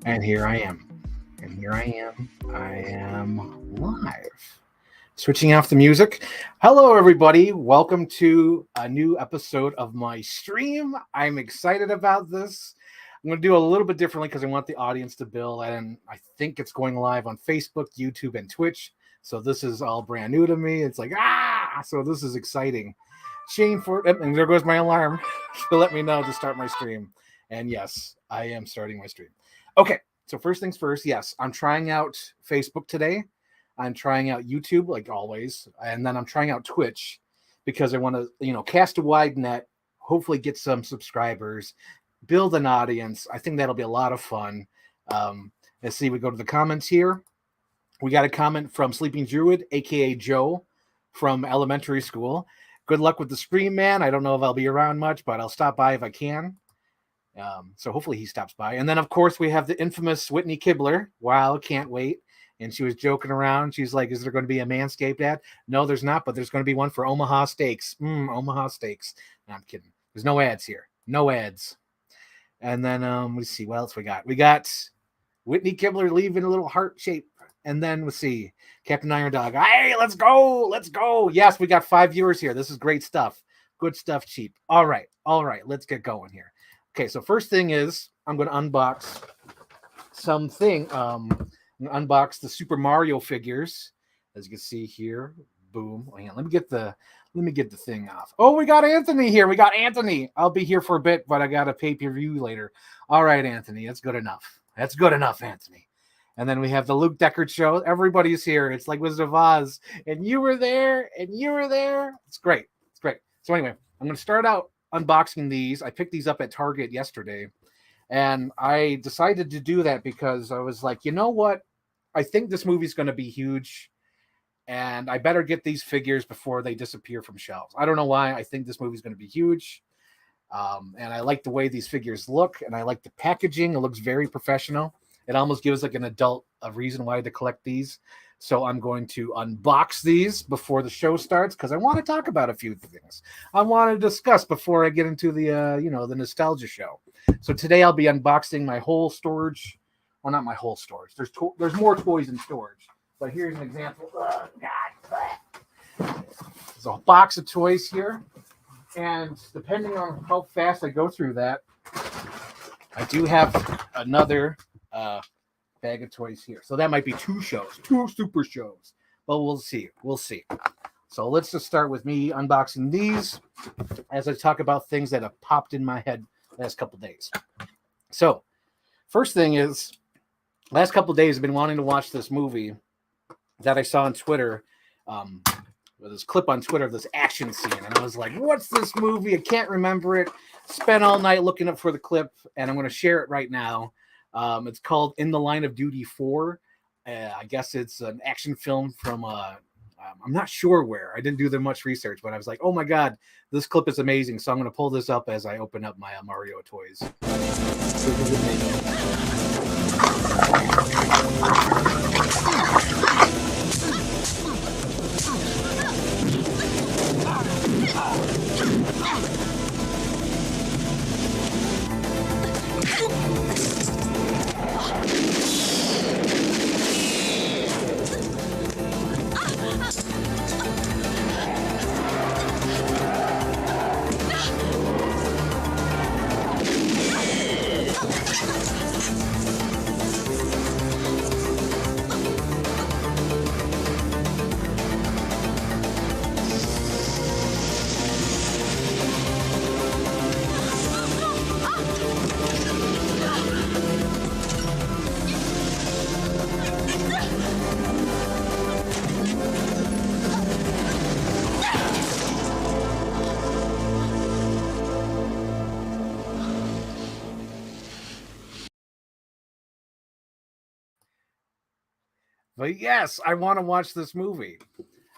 And here I am. And here I am. I am live. Switching off the music. Hello, everybody. Welcome to a new episode of my stream. I'm excited about this. I'm going to do a little bit differently because I want the audience to build. And I think it's going live on Facebook, YouTube, and Twitch. So this is all brand new to me. It's like, so this is exciting. Shane for and there goes my alarm to let me know to start my stream. And yes, I am starting my stream. Okay, so first things first, yes, I'm trying out Facebook today. I'm trying out YouTube, like always, and then I'm trying out Twitch because I want to, cast a wide net, hopefully get some subscribers, build an audience. I think that'll be a lot of fun. Let's see, we go to the comments here. We got a comment from Sleeping Druid, aka Joe, from elementary school. Good luck with the stream, man. I don't know if I'll be around much, but I'll stop by if I can. So hopefully he stops by. And then, of course, we have the infamous Whitney Kibler. Wow, can't wait. And she was joking around. She's like, is there going to be a Manscaped ad? No, there's not, but there's going to be one for Omaha Steaks. Omaha Steaks. No, I'm kidding. There's no ads here. No ads. And then let's see what else we got. We got Whitney Kibler leaving a little heart shape. And then let's see, Captain Iron Dog. Hey, let's go. Let's go. Yes, we got 5 viewers here. This is great stuff. Good stuff, cheap. All right. Let's get going here. Okay, so first thing is I'm going to unbox something. Unbox the Super Mario figures, as you can see here. Boom. Hang on, let me get the thing off. Oh, we got Anthony here. We got Anthony. I'll be here for a bit, but I got a pay-per-view later. All right, Anthony, that's good enough. That's good enough, Anthony. And then we have the Luke Deckard show. Everybody's here. It's like Wizard of Oz, and you were there, and you were there. It's great. It's great. So anyway, I'm going to start out unboxing these. I picked these up at Target yesterday, and I decided to do that because I was like, you know what? I think this movie's going to be huge, and I better get these figures before they disappear from shelves. I don't know why. I think this movie's going to be huge, and I like the way these figures look, and I like the packaging. It looks very professional. It almost gives like an adult a reason why to collect these. So I'm going to unbox these before the show starts because I want to talk about a few things. I want to discuss before I get into the the nostalgia show. So today I'll be unboxing my whole storage. Well, not my whole storage. There's more toys in storage. But here's an example. Oh, God. There's a box of toys here. And depending on how fast I go through that, I do have another bag of toys here. So that might be two super shows. But we'll see. So let's just start with me unboxing these as I talk about things that have popped in my head last couple days. So first thing is, last couple days I've been wanting to watch this movie that I saw on Twitter. With this clip on Twitter of this action scene. And I was like, what's this movie? I can't remember it. Spent all night looking up for the clip, and I'm going to share it right now. It's called In the Line of Duty 4. I guess it's an action film from, I'm not sure where. I didn't do that much research, but I was like, oh my God, this clip is amazing. So I'm going to pull this up as I open up my Mario toys. But yes, I want to watch this movie.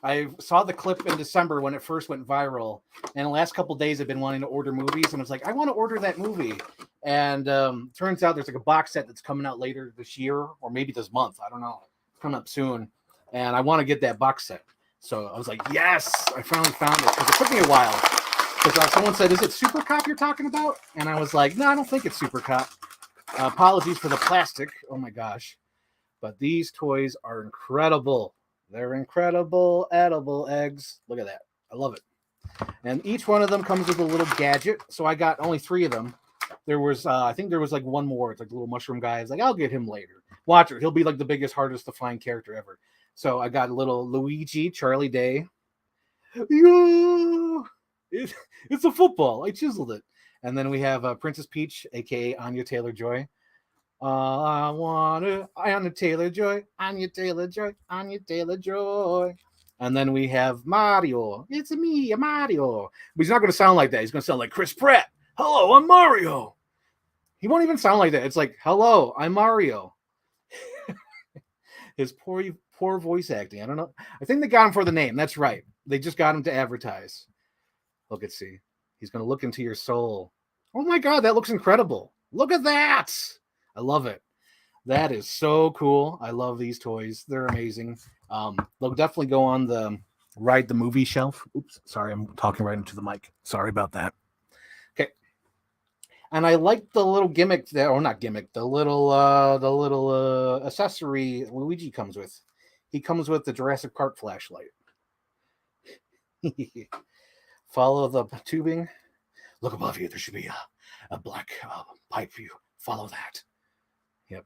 I saw the clip in December when it first went viral, and the last couple of days I've been wanting to order movies, and I was like, I want to order that movie. And turns out there's like a box set that's coming out later this year, or maybe this month. I don't know. It's coming up soon, and I want to get that box set. So I was like, yes, I finally found it, because it took me a while. Because someone said, is it Super Cop you're talking about? And I was like, no, I don't think it's Super Cop. Apologies for the plastic. Oh my gosh. But these toys are incredible. They're incredible edible eggs. Look at that. I love it. And each one of them comes with a little gadget. So I got only 3 of them. There was, I think there was like one more. It's like the little mushroom guy. It's like, I'll get him later. Watch it. He'll be like the biggest, hardest to find character ever. So I got a little Luigi, Charlie Day. Yeah! It's a football. I chiseled it. And then we have Princess Peach, aka Anya Taylor-Joy. I wanna Anya Taylor-Joy, Anya Taylor-Joy, Anya Taylor-Joy. And then we have Mario. It's me, Mario. But he's not going to sound like that. He's going to sound like Chris Pratt. Hello, I'm Mario. He won't even sound like that. It's like, hello, I'm Mario. His poor voice acting. I don't know. I think they got him for the name. That's right. They just got him to advertise. Look at see. He's going to look into your soul. Oh my God, that looks incredible. Look at that. I love it. That is so cool. I love these toys. They're amazing. They'll definitely go on the Ride the Movie shelf. Oops, sorry, I'm talking right into the mic. Sorry about that. Okay. And I like the little gimmick there, or not gimmick, the little accessory Luigi comes with. He comes with the Jurassic Park flashlight. Follow the tubing. Look above you. There should be a black pipe for you. Follow that. Yep.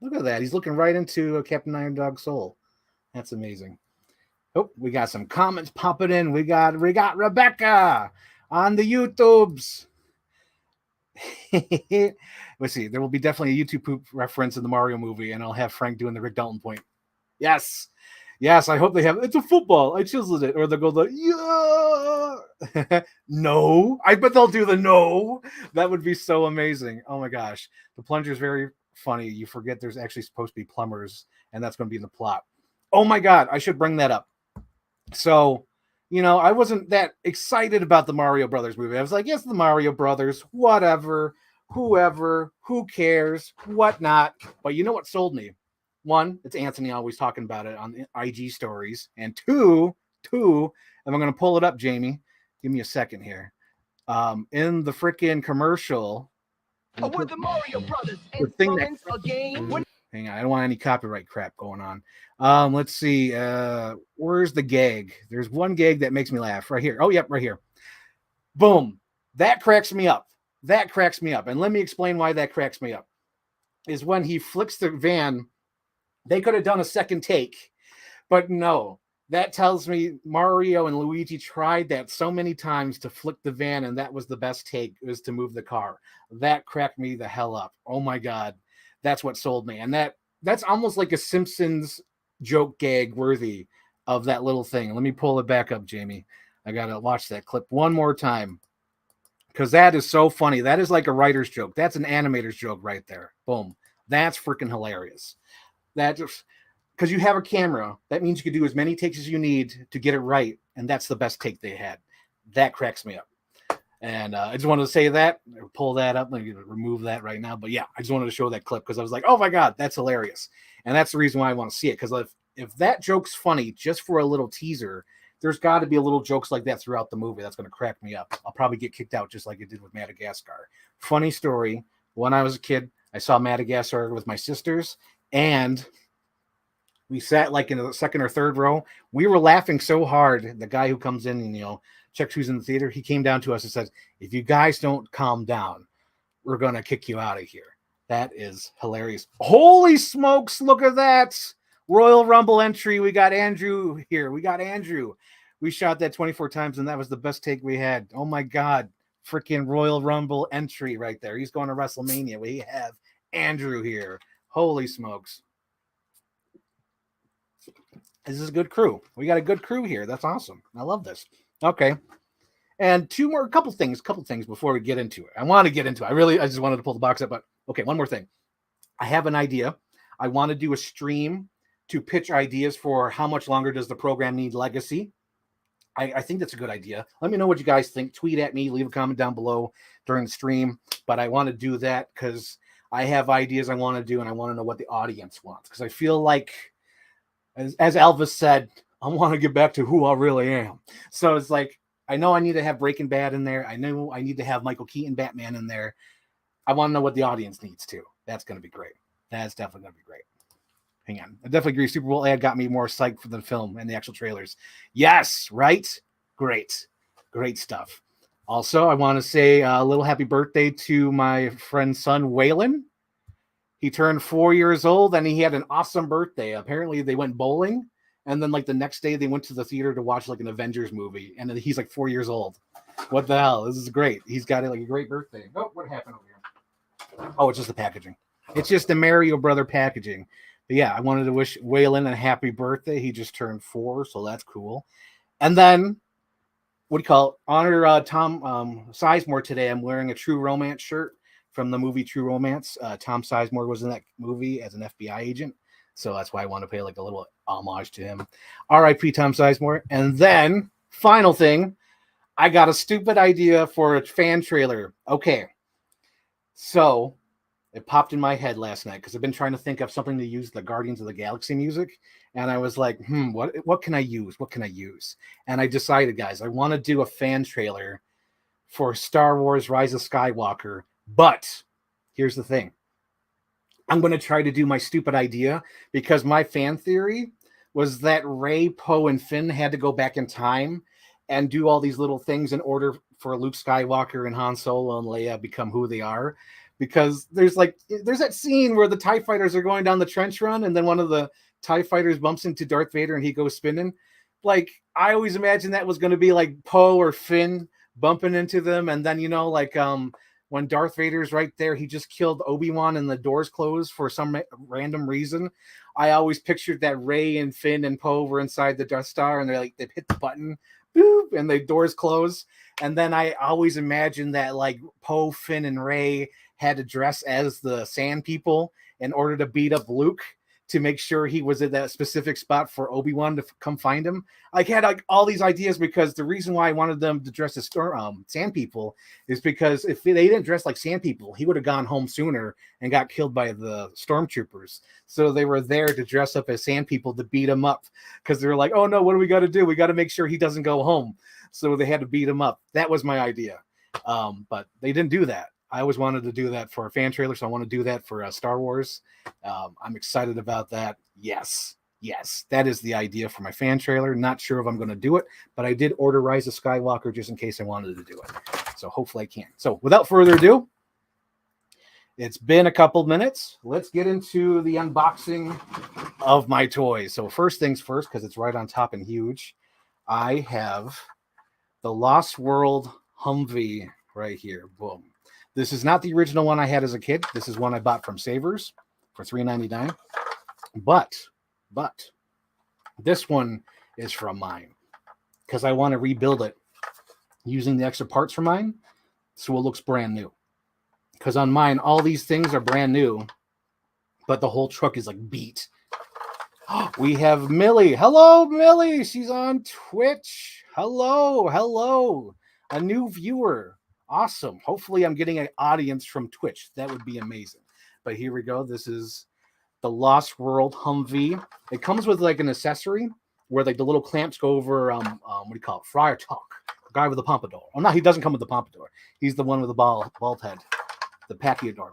Look at that. He's looking right into Captain Iron Dog's soul. That's amazing. Oh, we got some comments popping in. We got Rebecca on the YouTubes. Let's see. There will be definitely a YouTube poop reference in the Mario movie, and I'll have Frank doing the Rick Dalton point. Yes. Yes, I hope they have. It's a football. I chiseled it. Or they'll go yeah. No. I bet they'll do the no. That would be so amazing. Oh my gosh. The plunger's very funny. You forget there's actually supposed to be plumbers, and that's going to be in the plot. Oh my God. I should bring that up. So, I wasn't that excited about the Mario Brothers movie. I was like, yes, the Mario Brothers, whatever, whoever, who cares, whatnot. But you know what sold me? 1, it's Anthony always talking about it on IG stories. And two, and I'm going to pull it up, Jamie. Give me a second here. In the freaking commercial. With the Mario Brothers instruments again. Hang on, I don't want any copyright crap going on. Let's see. Where's the gag? There's one gag that makes me laugh right here. Oh, yep, right here. Boom. That cracks me up. And let me explain why that cracks me up. Is when he flicks the van. They could have done a second take, but no. That tells me Mario and Luigi tried that so many times to flick the van, and that was the best take, was to move the car. That cracked me the hell up. Oh my God. That's what sold me. And that's almost like a Simpsons joke gag worthy of that little thing. Let me pull it back up, Jamie. I got to watch that clip one more time because that is so funny. That is like a writer's joke. That's an animator's joke right there. Boom. That's freaking hilarious. That just because you have a camera, that means you can do as many takes as you need to get it right. And that's the best take they had. That cracks me up. And I just wanted to say that, pull that up, and remove that right now. But yeah, I just wanted to show that clip because I was like, oh my God, that's hilarious. And that's the reason why I want to see it. Because if that joke's funny just for a little teaser, there's got to be a little jokes like that throughout the movie that's going to crack me up. I'll probably get kicked out just like it did with Madagascar. Funny story. When I was a kid, I saw Madagascar with my sisters, and we sat like in the second or third row. We were laughing so hard. The guy who comes in and, checks who's in the theater, he came down to us and said, if you guys don't calm down, we're going to kick you out of here. That is hilarious. Holy smokes, look at that. Royal Rumble entry. We got Andrew here. We shot that 24 times, and that was the best take we had. Oh, my God. Freaking Royal Rumble entry right there. He's going to WrestleMania. We have Andrew here. Holy smokes. This is a good crew. We got a good crew here. That's awesome. I love this. Okay. And a couple things before we get into it. I just wanted to pull the box up, but okay, one more thing. I have an idea. I want to do a stream to pitch ideas for how much longer does the program need legacy. I think that's a good idea. Let me know what you guys think. Tweet at me, leave a comment down below during the stream. But I want to do that because I have ideas I want to do, and I want to know what the audience wants. Because I feel like, as Elvis said, I want to get back to who I really am. So it's like, I know I need to have Breaking Bad in there. I know I need to have Michael Keaton Batman in there. I want to know what the audience needs too. That's going to be great. That's definitely going to be great. Hang on. I definitely agree. Super Bowl ad got me more psyched for the film and the actual trailers. Yes, right? Great. Great stuff. Also, I want to say a little happy birthday to my friend's son, Waylon. He turned 4 years old and he had an awesome birthday. Apparently, they went bowling. And then, like, the next day, they went to the theater to watch, like, an Avengers movie. And then he's, like, 4 years old. What the hell? This is great. He's got, like, a great birthday. Oh, what happened over here? Oh, it's just the packaging. It's just the Mario Brother packaging. But yeah, I wanted to wish Waylon a happy birthday. He just turned 4, so that's cool. And then, what do you call it? Honor Tom Sizemore today. I'm wearing a True Romance shirt from the movie True Romance. Tom Sizemore was in that movie as an FBI agent. So that's why I want to pay like a little homage to him. R.I.P. Tom Sizemore. And then, final thing, I got a stupid idea for a fan trailer. Okay. So it popped in my head last night because I've been trying to think of something to use the Guardians of the Galaxy music. And I was like, what can I use? What can I use? And I decided, guys, I want to do a fan trailer for Star Wars Rise of Skywalker. But here's the thing. I'm going to try to do my stupid idea because my fan theory was that Rey, Poe, and Finn had to go back in time and do all these little things in order for Luke Skywalker and Han Solo and Leia become who they are. Because there's that scene where the TIE fighters are going down the trench run and then one of the TIE fighters bumps into Darth Vader and he goes spinning. Like, I always imagined that was going to be like Poe or Finn bumping into them. And then, when Darth Vader's right there, he just killed Obi-Wan and the doors closed for some random reason. I always pictured that Rey and Finn and Poe were inside the Death Star and they hit the button, boop, and the doors close. And then I always imagined that like Poe, Finn, and Rey had to dress as the Sand People in order to beat up Luke to make sure he was at that specific spot for Obi-Wan to come find him. I had like all these ideas because the reason why I wanted them to dress as Sand People is because if they didn't dress like Sand People, he would have gone home sooner and got killed by the stormtroopers. So they were there to dress up as Sand People to beat him up because they were like, oh no, what do we got to do? We got to make sure he doesn't go home. So they had to beat him up. That was my idea. But they didn't do that. I always wanted to do that for a fan trailer, so I want to do that for Star Wars. I'm excited about that. Yes, that is the idea for my fan trailer. Not sure if I'm going to do it, but I did order Rise of Skywalker just in case I wanted to do it. So hopefully I can. So without further ado, it's been a couple minutes. Let's get into the unboxing of my toys. So first things first, because it's right on top and huge, I have the Lost World Humvee right here. Boom. This is not the original one I had as a kid. This is one I bought from Savers for $3.99. But this one is from mine because I want to rebuild it using the extra parts from mine so it looks brand new. Because on mine, all these things are brand new, but the whole truck is like beat. We have Millie. Hello, Millie. She's on Twitch. Hello. A new viewer. Awesome. Hopefully I'm getting an audience from Twitch. That would be amazing. But here we go. This is the Lost World Humvee. It comes with like an accessory where like the little clamps go over, what do you call it? Friar Tuck. The guy with the pompadour. Oh, no, he doesn't come with the pompadour. He's the one with the bald head. The pachyador.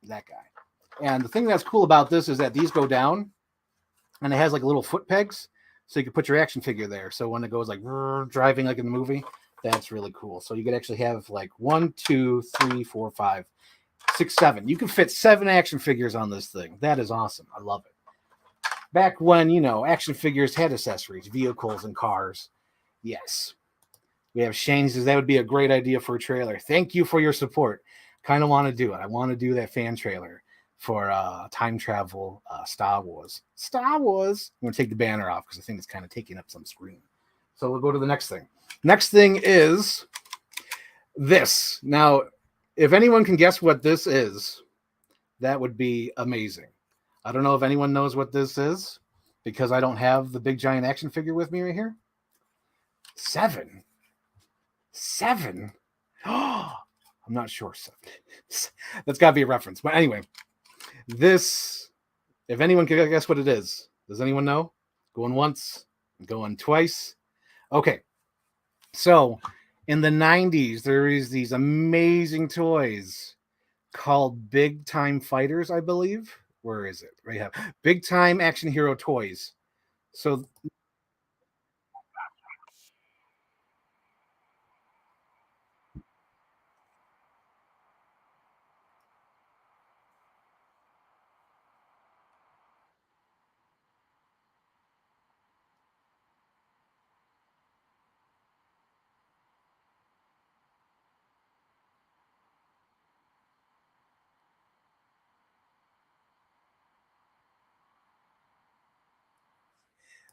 That guy. And the thing that's cool about this is that these go down and it has like little foot pegs. So you can put your action figure there. So when it goes like driving like in the movie, that's really cool. So you could actually have like 1, 2, 3, 4, 5, 6, 7. You can fit 7 action figures on this thing. That is awesome. I love it. Back when, action figures had accessories, vehicles and cars. Yes. We have Shane says that would be a great idea for a trailer. Thank you for your support. Kind of want to do it. I want to do that fan trailer for time travel Star Wars. I'm going to take the banner off because I think it's kind of taking up some screen. So we'll go to the next thing. Next thing is this. Now, if anyone can guess what this is, that would be amazing. I don't know if anyone knows what this is because I don't have the big giant action figure with me right here. 7. Oh, I'm not sure. 7. That's got to be a reference. But anyway, this, if anyone can guess what it is, does anyone know? Going once, going twice. Okay. So in the 90s, there is these amazing toys called Big Time Fighters, I believe. Where is it? Right here. Big Time Action Hero Toys. So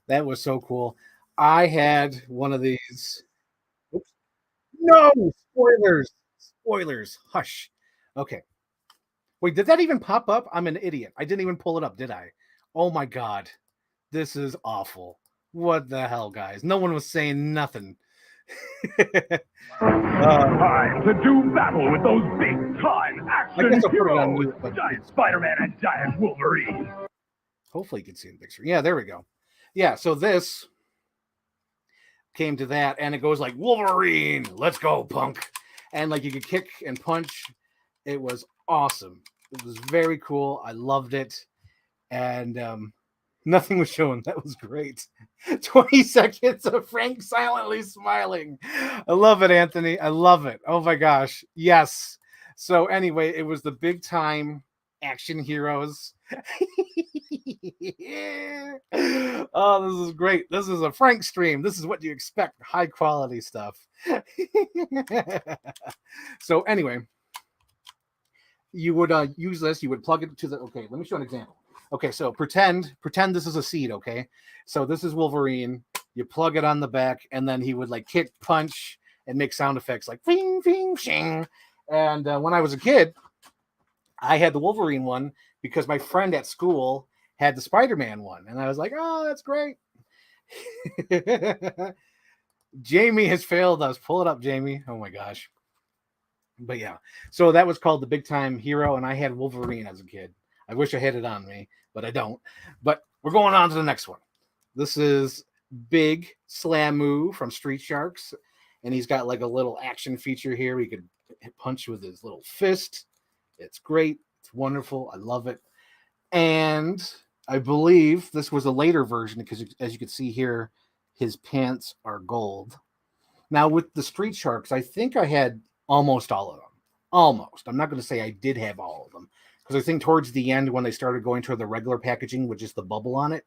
that was so cool. I had one of these. Oops. No spoilers. Spoilers. Hush. Okay. Wait, did that even pop up? I'm an idiot. I didn't even pull it up, did I? Oh my god. This is awful. What the hell, guys? No one was saying nothing. Time to do battle with those big-time I guess action I'll put it on heroes, mute, but Giant Spider-Man and Giant Wolverine. hopefully you can see the picture. Yeah, there we go. Yeah, so this came to that, and it goes like Wolverine, let's go, punk. And like you could kick and punch. It was awesome. It was very cool. I loved it. And nothing was shown. That was great. 20 seconds of Frank silently smiling. I love it, Anthony. I love it. Oh my gosh. Yes. So anyway, it was the big time action heroes. Oh, this is great. This is a Frank stream. This is what you expect. High quality stuff. So anyway, you would use this. You would plug it to the. Okay, let me show an example. Okay, so pretend this is a seed. Okay, so this is Wolverine. You plug it on the back, and then he would like kick, punch, and make sound effects like "fing, fing, shing." And when I was a kid, I had the Wolverine one because my friend at school had the Spider-Man one, and I was like, "Oh, that's great." Jamie has failed us. Pull it up, Jamie. Oh my gosh. But yeah, so that was called the Big Time Hero, and I had Wolverine as a kid. I wish I had it on me, but I don't. But we're going on to the next one. This is Big Slamoo from Street Sharks, and he's got like a little action feature here. He could punch with his little fist. It's great. It's wonderful. I love it. And I believe this was a later version because, as you can see here, his pants are gold. Now with the Street Sharks, I think I had almost all of them. Almost. I'm not going to say I did have all of them because I think towards the end when they started going to the regular packaging with just the bubble on it,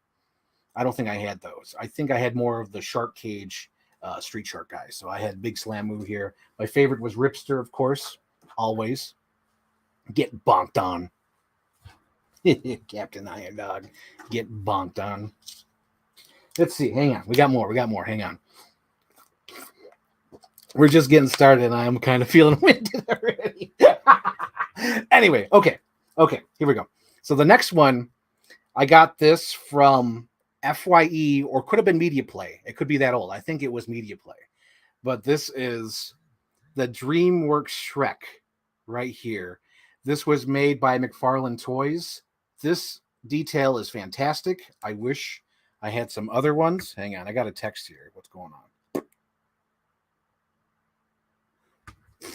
I don't think I had those. I think I had more of the Shark Cage Street Shark guys. So I had Big Slamoo here. My favorite was Ripster, of course. Always get bonked on. Captain Iron Dog, get bonked on. Let's see. Hang on. We got more. Hang on. We're just getting started, and I'm kind of feeling winded already. Anyway, okay, here we go. So the next one, I got this from FYE, or could have been Media Play. It could be that old. I think it was Media Play. But this is the DreamWorks Shrek right here. This was made by McFarlane Toys. This detail is fantastic. I wish I had some other ones. Hang on, I got a text here. What's going on?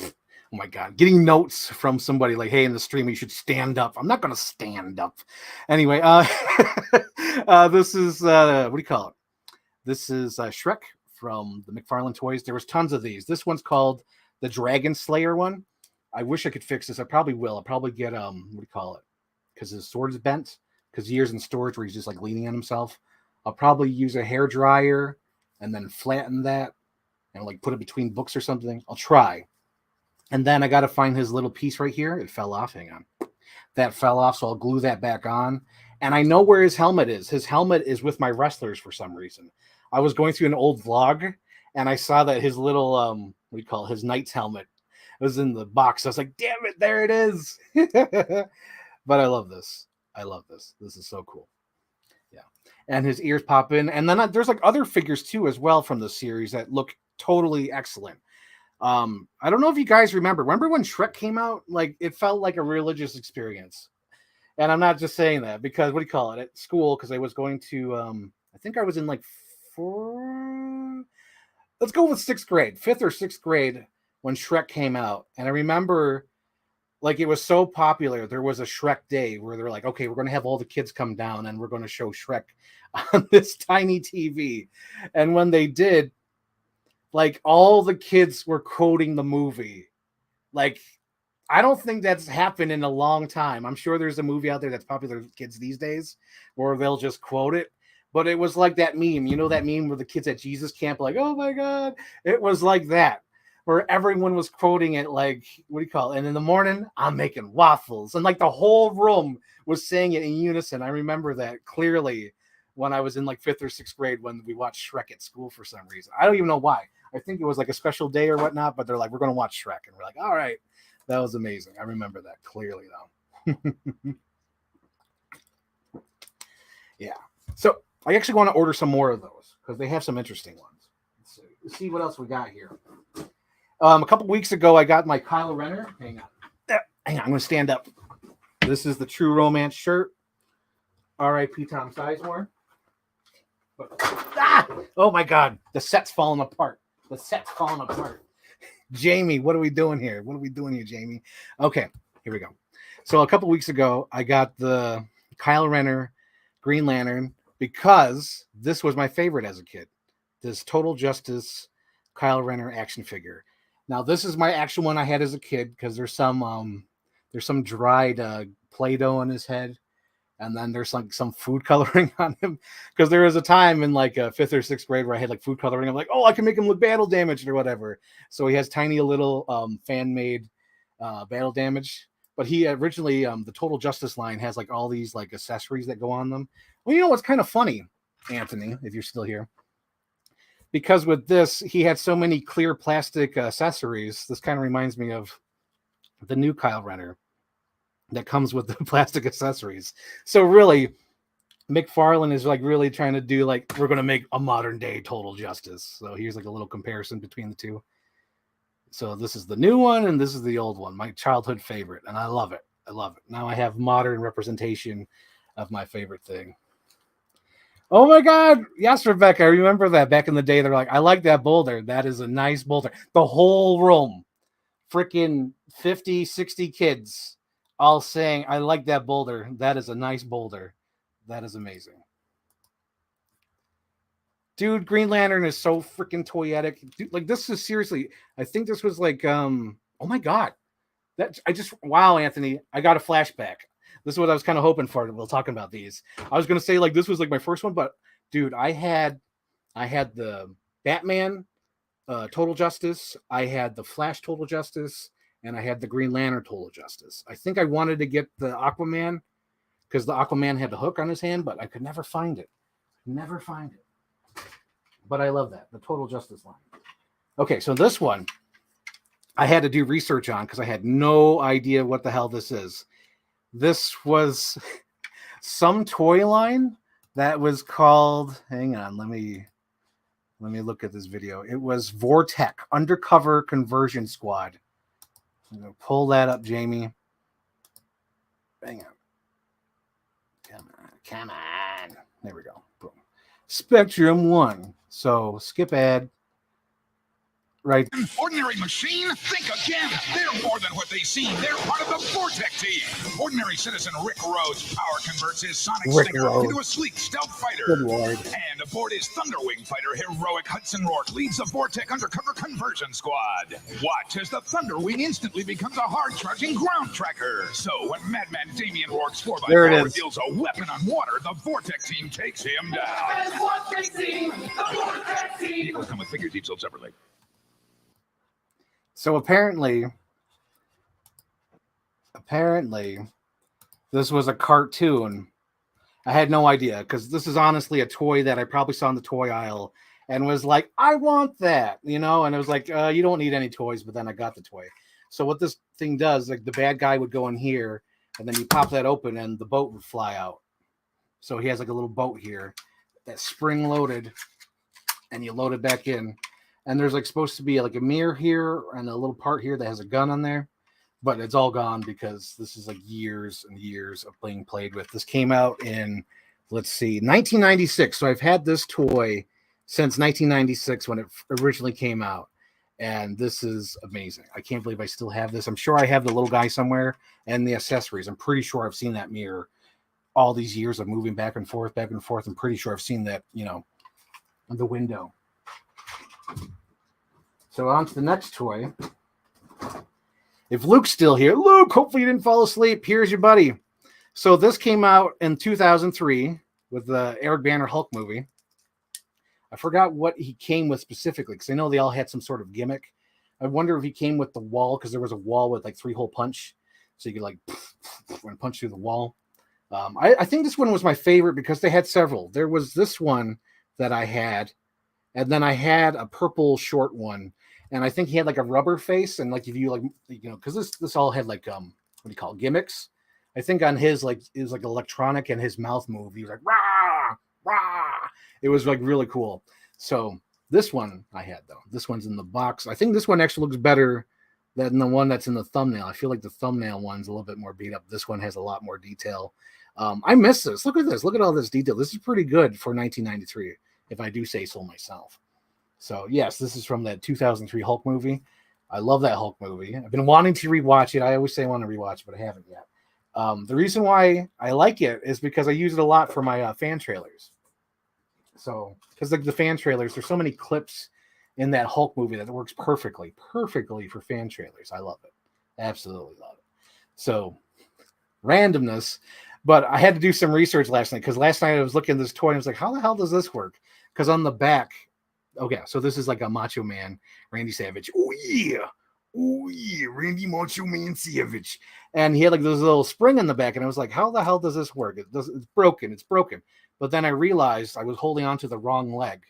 Oh my god, getting notes from somebody like, hey, in the stream you should stand up. I'm not going to stand up. Anyway, this is what do you call it? This is Shrek from the McFarlane Toys. There was tons of these. This one's called the Dragon Slayer one. I wish I could fix this. I probably will. I'll probably get what do you call it? Because his sword is bent. Because years in storage where he's just like leaning on himself. I'll probably use a hair dryer and then flatten that and like put it between books or something. I'll try. And then I got to find his little piece right here. It fell off. Hang on. That fell off, so I'll glue that back on. And I know where his helmet is. His helmet is with my wrestlers for some reason. I was going through an old vlog, and I saw that his little, what do you call it, his knight's helmet was in the box. I was like, damn it, there it is. But I love this. I love this. This is so cool. Yeah. And his ears pop in. And then there's like other figures too as well from the series that look totally excellent. I don't know if you guys remember when Shrek came out, like it felt like a religious experience. And I'm not just saying that because what do you call it at school? Because I was going to, I think I was in like let's go with 6th grade, 5th or 6th grade when Shrek came out. And I remember Like it was so popular. There was a Shrek day where they're like, okay, we're going to have all the kids come down and we're going to show Shrek on this tiny TV. And when they did, like all the kids were quoting the movie. Like, I don't think that's happened in a long time. I'm sure there's a movie out there that's popular with kids these days where they'll just quote it. But it was like that meme. You know that meme where the kids at Jesus camp like, oh my God. It was like that. Where everyone was quoting it like, what do you call it? And in the morning, I'm making waffles. And like the whole room was saying it in unison. I remember that clearly when I was in like 5th or 6th grade when we watched Shrek at school for some reason. I don't even know why. I think it was like a special day or whatnot, but they're like, we're going to watch Shrek. And we're like, all right. That was amazing. I remember that clearly though. Yeah. So I actually want to order some more of those because they have some interesting ones. Let's see what else we got here. A couple weeks ago, I got my Kylo Renner. Hang on. I'm going to stand up. This is the True Romance shirt. R.I.P. Tom Sizemore. Oh my God. The set's falling apart. Jamie, what are we doing here? Jamie? Okay, here we go. So a couple weeks ago, I got the Kylo Renner Green Lantern because this was my favorite as a kid. This Total Justice Kylo Renner action figure. Now, this is my actual one I had as a kid because there's some dried Play-Doh on his head. And then there's like some food coloring on him because there was a time in like 5th or 6th grade where I had like food coloring. I'm like, oh, I can make him look battle damaged or whatever. So he has tiny little fan-made battle damage. But he originally, the Total Justice line has like all these like accessories that go on them. Well, you know what's kind of funny, Anthony, if you're still here? Because with this, he had so many clear plastic accessories. This kind of reminds me of the new Kyle Renner that comes with the plastic accessories. So really, McFarlane is like really trying to do like, we're going to make a modern day Total Justice. So here's like a little comparison between the two. So this is the new one and this is the old one, my childhood favorite. And I love it. Now I have modern representation of my favorite thing. Oh my God. Yes, Rebecca. I remember that back in the day. They're like, I like that boulder. That is a nice boulder. The whole room, freaking 50, 60 kids all saying, I like that boulder. That is a nice boulder. That is amazing. Dude, Green Lantern is so freaking toyetic. Dude, like this is seriously, I think this was like, oh my God. Wow, Anthony, I got a flashback. This is what I was kind of hoping for. We'll talk about these. I was going to say like this was like my first one, but dude, I had the Batman Total Justice, I had the Flash Total Justice, and I had the Green Lantern Total Justice. I think I wanted to get the Aquaman because the Aquaman had the hook on his hand, but I could never find it. But I love that, the Total Justice line. Okay, so this one I had to do research on because I had no idea what the hell this is. This was some toy line that was called, hang on, let me look at this video. It was Vortec, Undercover Conversion Squad. I'm going to pull that up, Jamie. Hang on. Come on. There we go. Boom. Spectrum 1. So skip ad. Right. Ordinary machine? Think again. They're more than what they seem. They're part of the Vortec team. Ordinary citizen Rick Rhodes power converts his Sonic Stinger into a sleek stealth fighter. Good Lord. And aboard his Thunderwing fighter, heroic Hudson Rourke leads the Vortec Undercover Conversion Squad. Watch as the Thunderwing instantly becomes a hard-charging ground tracker. So when Madman Damian Rourke's 4x4 reveals a weapon on water, the Vortec team takes him down. The Vortec team! Vehicles come with figures each sold separately. So apparently, this was a cartoon. I had no idea because this is honestly a toy that I probably saw in the toy aisle and was like, I want that, you know? And it was like, you don't need any toys, but then I got the toy. So what this thing does, like the bad guy would go in here and then you pop that open and the boat would fly out. So he has like a little boat here that's spring loaded and you load it back in. And there's like supposed to be like a mirror here and a little part here that has a gun on there, but it's all gone because this is like years and years of being played with. This came out in, let's see, 1996. So I've had this toy since 1996 when it originally came out. And this is amazing. I can't believe I still have this. I'm sure I have the little guy somewhere and the accessories. I'm pretty sure I've seen that mirror all these years of moving back and forth, back and forth. I'm pretty sure I've seen that, on the window. So on to the next toy. If Luke's still here, Luke, hopefully you didn't fall asleep. Here's your buddy. So this came out in 2003 with the Eric Banner Hulk movie. I forgot what he came with specifically because I know they all had some sort of gimmick. I wonder if he came with the wall because there was a wall with like 3-hole punch. So you could like punch through the wall. I think this one was my favorite because they had several. There was this one that I had, and then I had a purple short one, and I think he had like a rubber face, and like if you like, because this all had like what do you call it, gimmicks. I think on his like it was like electronic, and his mouth moved. He was like rah rah. It was like really cool. So this one I had though. This one's in the box. I think this one actually looks better than the one that's in the thumbnail. I feel like the thumbnail one's a little bit more beat up. This one has a lot more detail. I miss this. Look at this. Look at all this detail. This is pretty good for 1993, if I do say so myself. So, yes, this is from that 2003 Hulk movie. I love that Hulk movie. I've been wanting to rewatch it. I always say I want to rewatch it, but I haven't yet. The reason why I like it is because I use it a lot for my fan trailers. So, because like the fan trailers, there's so many clips in that Hulk movie that it works perfectly for fan trailers. I love it. Absolutely love it. So, randomness. But I had to do some research last night because last night I was looking at this toy and I was like, how the hell does this work? Because on the back, okay, so this is like a Macho Man, Randy Savage. Oh, yeah, Randy Macho Man Savage. And he had like this little spring in the back. And I was like, how the hell does this work? It's broken. But then I realized I was holding on to the wrong leg.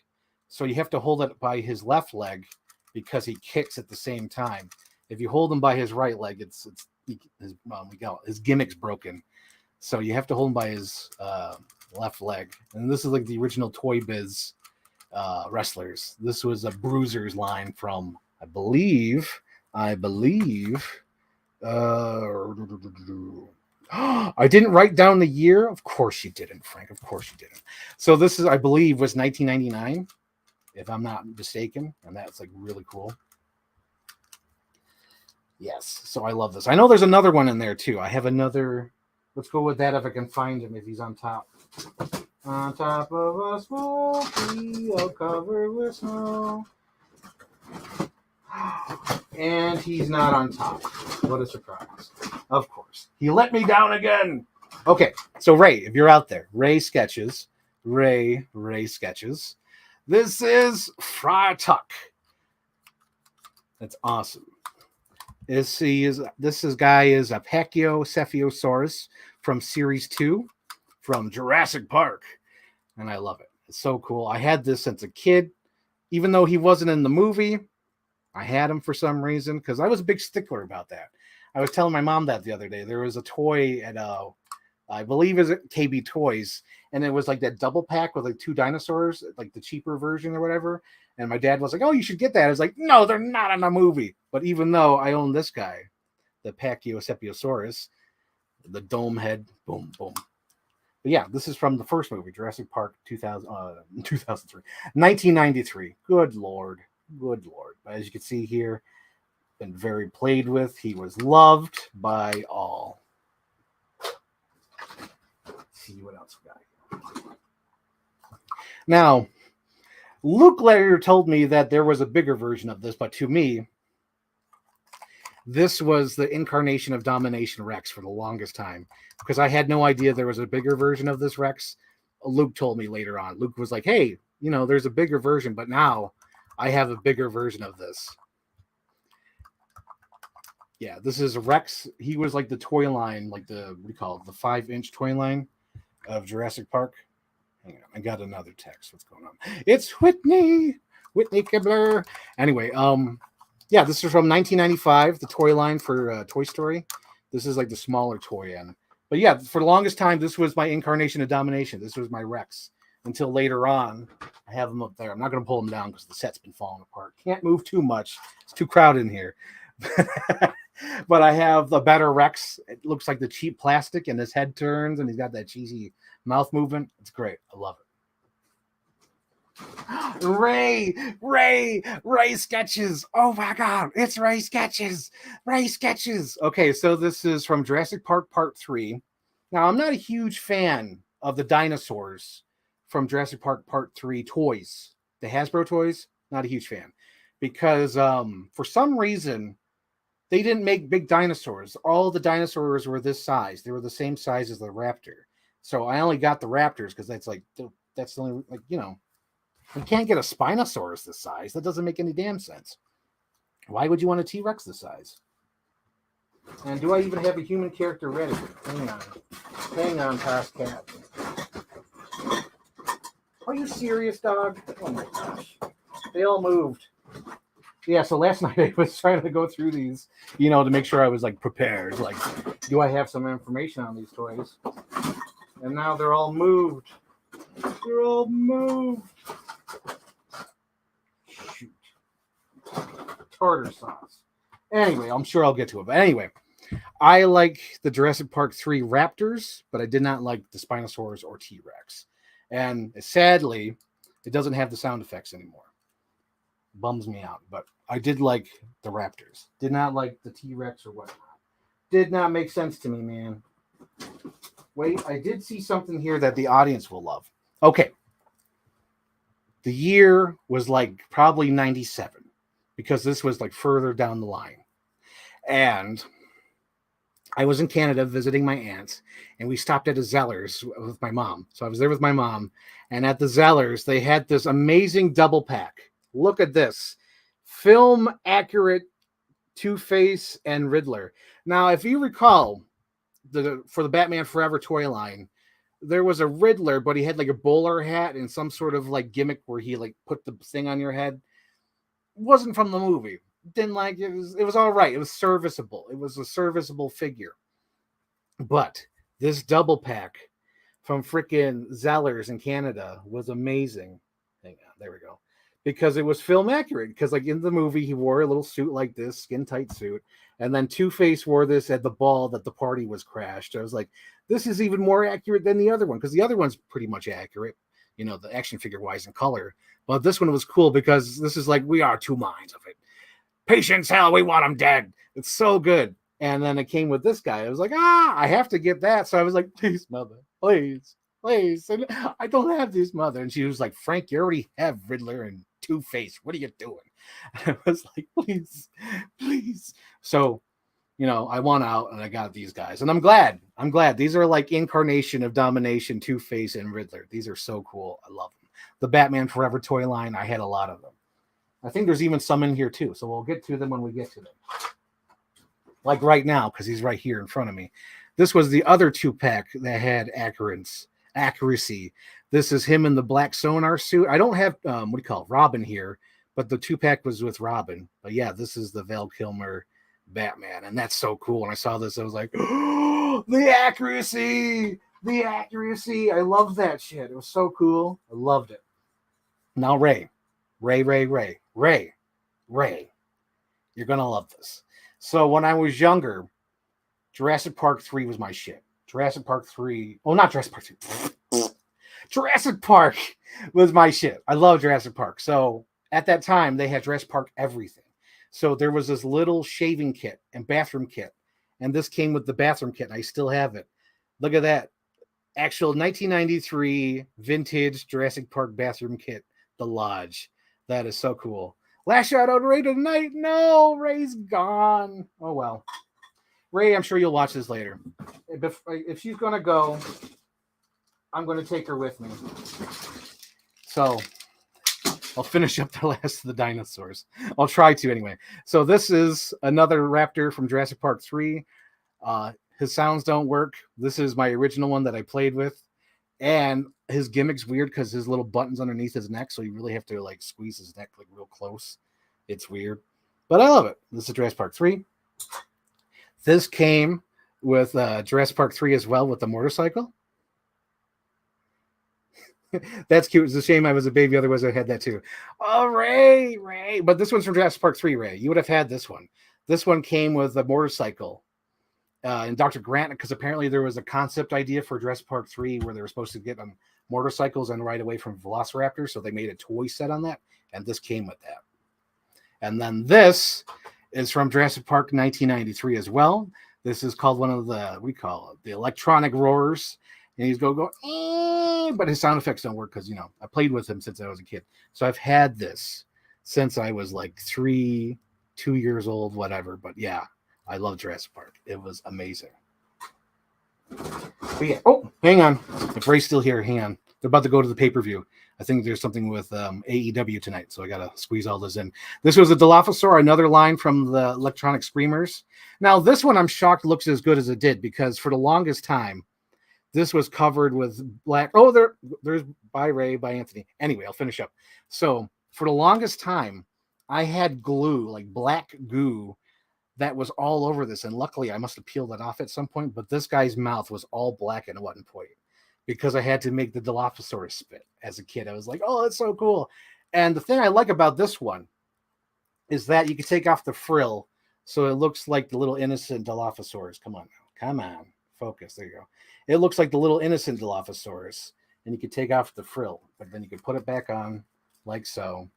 So you have to hold it by his left leg because he kicks at the same time. If you hold him by his right leg, his gimmick's broken. So you have to hold him by his left leg. And this is like the original Toy Biz wrestlers. This was a Bruisers line from, I believe. I didn't write down the year. Of course you didn't, Frank. Of course you didn't. So this is, I believe, was 1999, if I'm not mistaken. And that's like really cool. Yes. So I love this. I know there's another one in there too. I have another. Let's go with that if I can find him, if he's on top. On top of a smoky, all covered with snow. And he's not on top. What a surprise. Of course. He let me down again. Okay, so Ray, if you're out there, Ray Sketches. Ray Sketches. This is Friar Tuck. That's awesome. This guy is a Pachyocephalosaurus from Series 2 from Jurassic Park. And I love it. It's so cool. I had this since a kid. Even though he wasn't in the movie, I had him for some reason because I was a big stickler about that. I was telling my mom that the other day. There was a toy at, I believe is it KB Toys, and it was like that double pack with like 2 dinosaurs, like the cheaper version or whatever. And my dad was like, oh, you should get that. I was like, no, they're not in a movie. But even though I own this guy, the Pachyocephalosaurus, the dome head, boom, boom. But yeah, this is from the first movie, Jurassic Park 2003. 1993. Good Lord. Good Lord. But as you can see here, been very played with. He was loved by all. Let's see what else we got here. Now, Luke later told me that there was a bigger version of this, but to me, this was the incarnation of Domination Rex for the longest time because I had no idea there was a bigger version of this Rex. Luke told me later on. Luke was like, hey, there's a bigger version, but now I have a bigger version of this. Yeah, this is Rex. He was like the toy line, like the 5-inch toy line of Jurassic Park. Hang on, I got another text. What's going on? It's Whitney Kibler. Anyway, yeah, this is from 1995, the toy line for Toy Story. This is like the smaller toy end. But yeah, for the longest time, this was my incarnation of domination. This was my Rex. Until later on, I have them up there. I'm not going to pull them down because the set's been falling apart. Can't move too much. It's too crowded in here. But I have the better Rex. It looks like the cheap plastic, and his head turns, and he's got that cheesy mouth movement. It's great. I love it. Ray sketches. Oh my god, it's Ray sketches. Ray sketches. Okay, so this is from Jurassic Park Part 3. Now, I'm not a huge fan of the dinosaurs from Jurassic Park Part 3 toys. The Hasbro toys, not a huge fan. Because for some reason, they didn't make big dinosaurs. All the dinosaurs were this size. They were the same size as the raptor. So I only got the raptors because that's the only, like, you know, you can't get a Spinosaurus this size. That doesn't make any damn sense. Why would you want a T-Rex this size? And do I even have a human character ready? Hang on, past cat. Are you serious, dog? Oh my gosh. They all moved. Yeah, so last night I was trying to go through these, you know, to make sure I was like prepared. Like, do I have some information on these toys? And now they're all moved. They're all moved. Shoot. Tartar sauce. Anyway, I'm sure I'll get to it. But anyway, I like the Jurassic Park 3 Raptors, but I did not like the Spinosaurus or T-Rex. And sadly, it doesn't have the sound effects anymore. Bums me out. But I did like the Raptors. Did not like the T-Rex or whatnot. Did not make sense to me, man. Wait, I did see something here that the audience will love. Okay. The year was like probably 97 because this was like further down the line. And I was in Canada visiting my aunts, and we stopped at a Zellers with my mom. So I was there with my mom, and at the Zellers, they had this amazing double pack. Look at this. Film accurate Two-Face and Riddler. Now, if you recall, for the Batman Forever toy line, there was a Riddler, but he had like a bowler hat and some sort of like gimmick where he like put the thing on your head. It wasn't from the movie. Didn't like it. It was all right. It was serviceable. It was a serviceable figure. But this double pack from freaking Zellers in Canada was amazing. Hang on, there we go. Because it was film accurate. Because like in the movie, he wore a little suit like this, skin tight suit, and then Two-Face wore this at the ball that the party was crashed. I was like, this is even more accurate than the other one, because the other one's pretty much accurate, you know, the action figure wise and color. But this one was cool because this is like, we are two minds of it. Patience, hell, we want him dead. It's so good. And then it came with this guy. I was like, I have to get that. So I was like, please, mother, please. And I don't have this, mother. And she was like, Frank, you already have Riddler and Two-Face. What are you doing? And I was like, please. So, you know, I won out and I got these guys. And I'm glad. These are like incarnation of domination, Two-Face and Riddler. These are so cool. I love them. The Batman Forever toy line, I had a lot of them. I think there's even some in here too. So we'll get to them when we get to them. Like right now, because he's right here in front of me. This was the other 2-pack that had accuracy. This is him in the black sonar suit. I don't have, Robin here, but the 2-pack was with Robin. But yeah, this is the Val Kilmer Batman. And that's so cool. When I saw this, I was like, oh, the accuracy. I love that shit. It was so cool. I loved it. Now, Ray. You're going to love this. So when I was younger, Jurassic Park 3 was my shit. Jurassic Park was my shit. I love Jurassic Park. So at that time, they had Jurassic Park everything. So there was this little shaving kit and bathroom kit. And this came with the bathroom kit. And I still have it. Look at that. Actual 1993 vintage Jurassic Park bathroom kit, the Lodge. That is so cool. Last shout out to Ray tonight. No, Ray's gone. Oh, well. Ray, I'm sure you'll watch this later. If she's going to go, I'm going to take her with me. So I'll finish up the last of the dinosaurs. I'll try to anyway. So this is another raptor from Jurassic Park 3. His sounds don't work. This is my original one that I played with. And his gimmick's weird because his little button's underneath his neck, so you really have to like squeeze his neck like real close. It's weird, but I love it. This is Jurassic Park 3. This came with Jurassic Park 3 as well with the motorcycle. That's cute. It's a shame I was a baby, otherwise I had that too. Oh, Ray. But this one's from Jurassic Park 3, Ray. You would have had this one. This one came with a motorcycle. and Dr. Grant, because apparently there was a concept idea for Jurassic Park 3 where they were supposed to get on motorcycles and ride away from velociraptors. So they made a toy set on that, and this came with that. And then this is from Jurassic Park 1993 as well. This is called one of the, we call it the electronic roars. And he's go, but his sound effects don't work because, you know, I played with him since I was a kid. So I've had this since I was like 2 years old, whatever. But yeah, I love Jurassic Park. It was amazing. But yeah, oh, hang on. If Ray's still here, hang on. They're about to go to the pay-per-view. I think there's something with AEW tonight, so I got to squeeze all this in. This was a Dilophosaur, another line from the Electronic Screamers. Now, this one I'm shocked looks as good as it did because for the longest time, this was covered with black. Oh, there's by Ray, by Anthony. Anyway, I'll finish up. So for the longest time, I had glue, like black goo, that was all over this. And luckily, I must have peeled it off at some point. But this guy's mouth was all black at one point because I had to make the Dilophosaurus spit as a kid. I was like, oh, that's so cool. And the thing I like about this one is that you can take off the frill. So it looks like the little innocent Dilophosaurus. Come on now. Come on. Focus. There you go. It looks like the little innocent Dilophosaurus, and you can take off the frill, but then you can put it back on like so,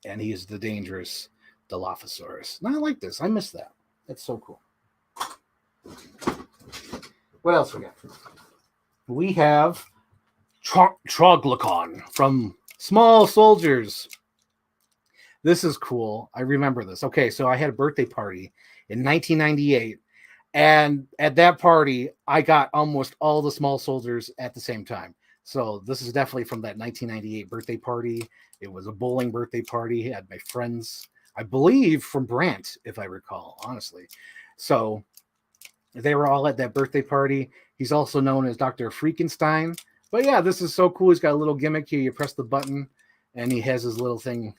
and he is the dangerous Dilophosaurus. Now I like this. I miss that. That's so cool. What else we got? We have Troglodyte from Small Soldiers. This is cool. I remember this. Okay, so I had a birthday party in 1998. And at that party, I got almost all the Small Soldiers at the same time. So this is definitely from that 1998 birthday party. It was a bowling birthday party. I had my friends, I believe, from Brant, if I recall, honestly. So they were all at that birthday party. He's also known as Dr. Freakenstein. But yeah, this is so cool. He's got a little gimmick here. You press the button, and he has his little thing.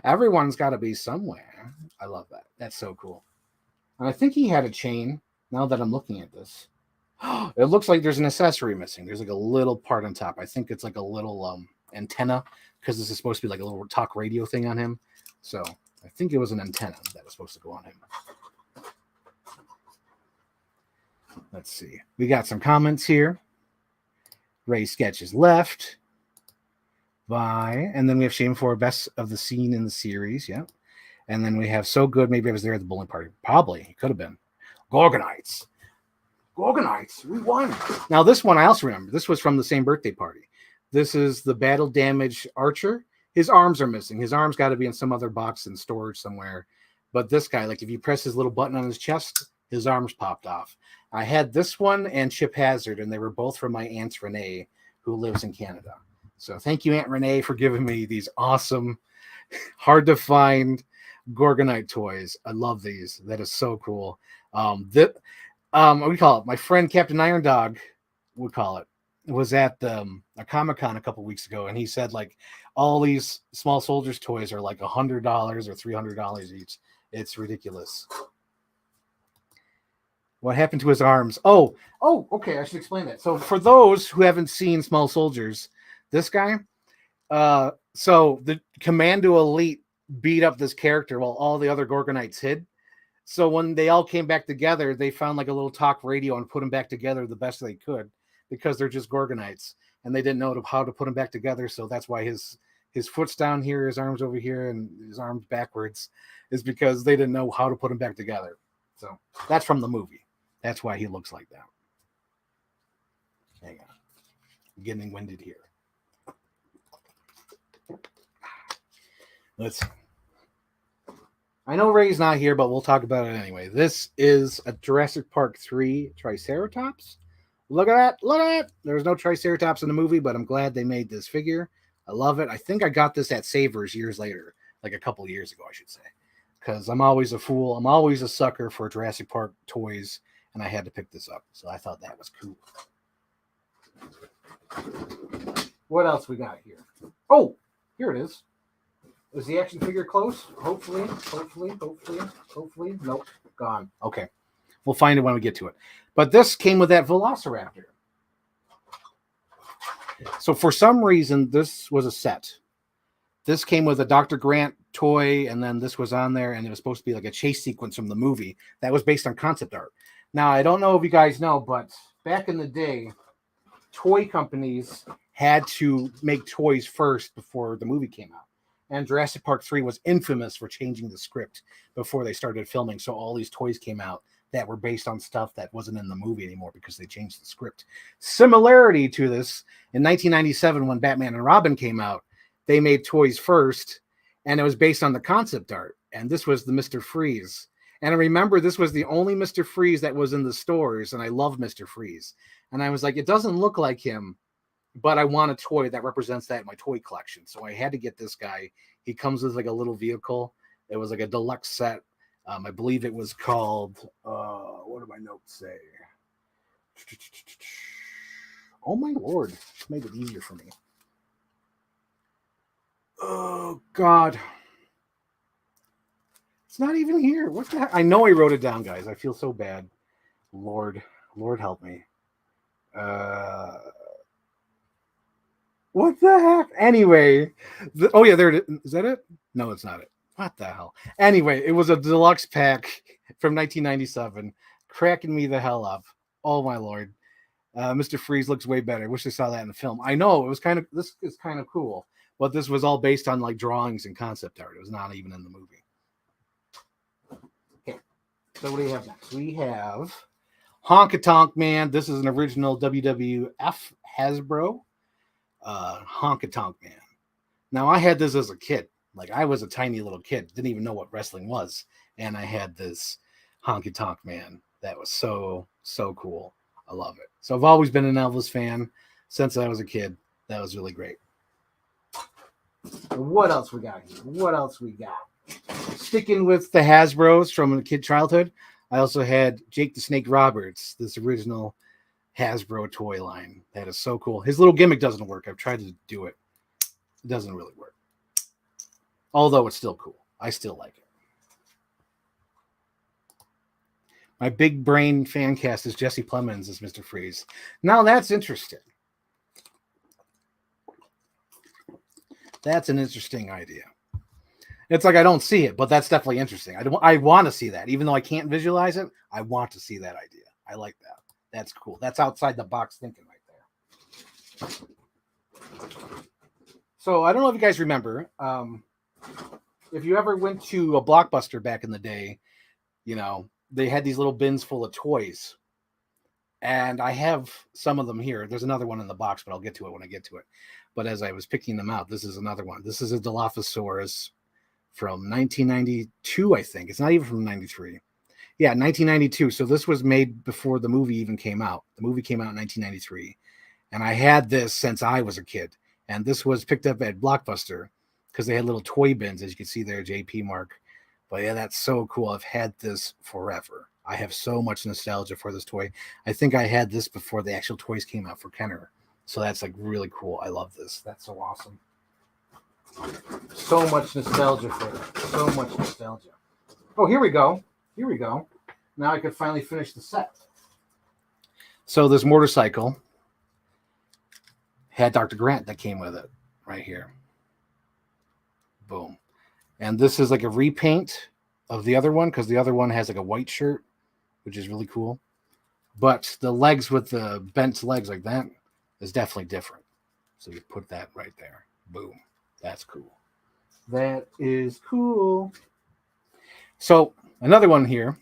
Everyone's got to be somewhere. I love that. That's so cool. And I think he had a chain. Now that I'm looking at this, it looks like there's an accessory missing. There's like a little part on top. I think it's like a little antenna because this is supposed to be like a little talk radio thing on him. So I think it was an antenna that was supposed to go on him. Let's see. We got some comments here. Ray Sketches left. Bye. And then we have Shame for best of the scene in the series. Yeah. And then we have So Good. Maybe I was there at the bowling party. Probably. It could have been. Gorgonites. We won. Now, this one I also remember. This was from the same birthday party. This is the battle damage archer. His arms are missing. His arms got to be in some other box in storage somewhere. But this guy, like if you press his little button on his chest, his arms popped off. I had this one and Chip Hazard, and they were both from my Aunt Renee, who lives in Canada. So thank you, Aunt Renee, for giving me these awesome, hard to find Gorgonite toys. I love these. That is so cool. What we call it? My friend Captain Iron Dog would call it. Was at a Comic-Con a couple weeks ago, and he said like all these Small Soldiers toys are like $100 or $300 each. It's ridiculous. What happened to his arms? Oh, okay. I should explain that. So for those who haven't seen Small Soldiers, this guy, so the Commando Elite beat up this character while all the other Gorgonites hid. So when they all came back together, they found like a little talk radio and put them back together the best they could because they're just Gorgonites and they didn't know how to put them back together. So that's why his foot's down here, his arms over here, and his arms backwards is because they didn't know how to put them back together. So that's from the movie. That's why he looks like that. Hang on. I'm getting winded here. Let's see. I know Ray's not here, but we'll talk about it anyway. This is a Jurassic Park 3 Triceratops. Look at that. Look at that. There's no Triceratops in the movie, but I'm glad they made this figure. I love it. I think I got this at Savers years later, like a couple years ago, I should say, because I'm always a fool. I'm always a sucker for Jurassic Park toys, and I had to pick this up. So I thought that was cool. What else we got here? Oh, here it is. Is the action figure close? Hopefully. Nope. Gone. Okay. We'll find it when we get to it. But this came with that Velociraptor. So for some reason, this was a set. This came with a Dr. Grant toy, and then this was on there, and it was supposed to be like a chase sequence from the movie that was based on concept art. Now, I don't know if you guys know, but back in the day, toy companies had to make toys first before the movie came out. And Jurassic Park 3 was infamous for changing the script before they started filming. So all these toys came out that were based on stuff that wasn't in the movie anymore because they changed the script. Similarity to this, in 1997, when Batman and Robin came out, they made toys first, and it was based on the concept art. And this was the Mr. Freeze. And I remember this was the only Mr. Freeze that was in the stores, and I love Mr. Freeze. And I was like, it doesn't look like him, but I want a toy that represents that in my toy collection. So I had to get this guy. He comes with like a little vehicle. It was like a deluxe set. I believe it was called, what do my notes say? Oh my Lord, made it easier for me. Oh God. It's not even here. What the heck? I know I wrote it down, guys. I feel so bad. Lord help me. What the heck? Anyway, oh yeah, there it is. Is that it? No, it's not it. What the hell? Anyway, it was a deluxe pack from 1997, cracking me the hell up. Oh my Lord. Mr. Freeze looks way better. I wish I saw that in the film. I know this is kind of cool, but this was all based on like drawings and concept art. It was not even in the movie. Okay, so what do we have next? We have Honk-a-Tonk Man. This is an original WWF Hasbro Honk-a-Tonk Man. Now, I had this as a kid. Like, I was a tiny little kid, didn't even know what wrestling was, and I had this Honk-a-Tonk Man that was so cool. I love it. So I've always been an Elvis fan since I was a kid. That was really great. What else we got here? Sticking with the Hasbros from a kid childhood, I also had Jake the Snake Roberts, this original Hasbro toy line. That is so cool. His little gimmick doesn't work. I've tried to do it. It doesn't really work. Although it's still cool. I still like it. My big brain fan cast is Jesse Plemons as Mr. Freeze. Now that's interesting. That's an interesting idea. It's like I don't see it, but that's definitely interesting. I want to see that. Even though I can't visualize it, I want to see that idea. I like that. That's cool. That's outside the box thinking right there. So I don't know if you guys remember, if you ever went to a Blockbuster back in the day, you know, they had these little bins full of toys. And I have some of them here. There's another one in the box, but I'll get to it when I get to it. But as I was picking them out, this is another one. This is a Dilophosaurus from 1992, I think. It's not even from 93. Yeah, 1992. So this was made before the movie even came out. The movie came out in 1993. And I had this since I was a kid. And this was picked up at Blockbuster because they had little toy bins, as you can see there, JP Mark. But yeah, that's so cool. I've had this forever. I have so much nostalgia for this toy. I think I had this before the actual toys came out for Kenner. So that's like really cool. I love this. That's so awesome. So much nostalgia for it. So much nostalgia. Oh, here we go. Here we go. Now I can finally finish the set. So this motorcycle had Dr. Grant that came with it right here. Boom. And this is like a repaint of the other one because the other one has like a white shirt, which is really cool. But the legs with the bent legs like that is definitely different. So you put that right there. Boom. That's cool. That is cool. So another one here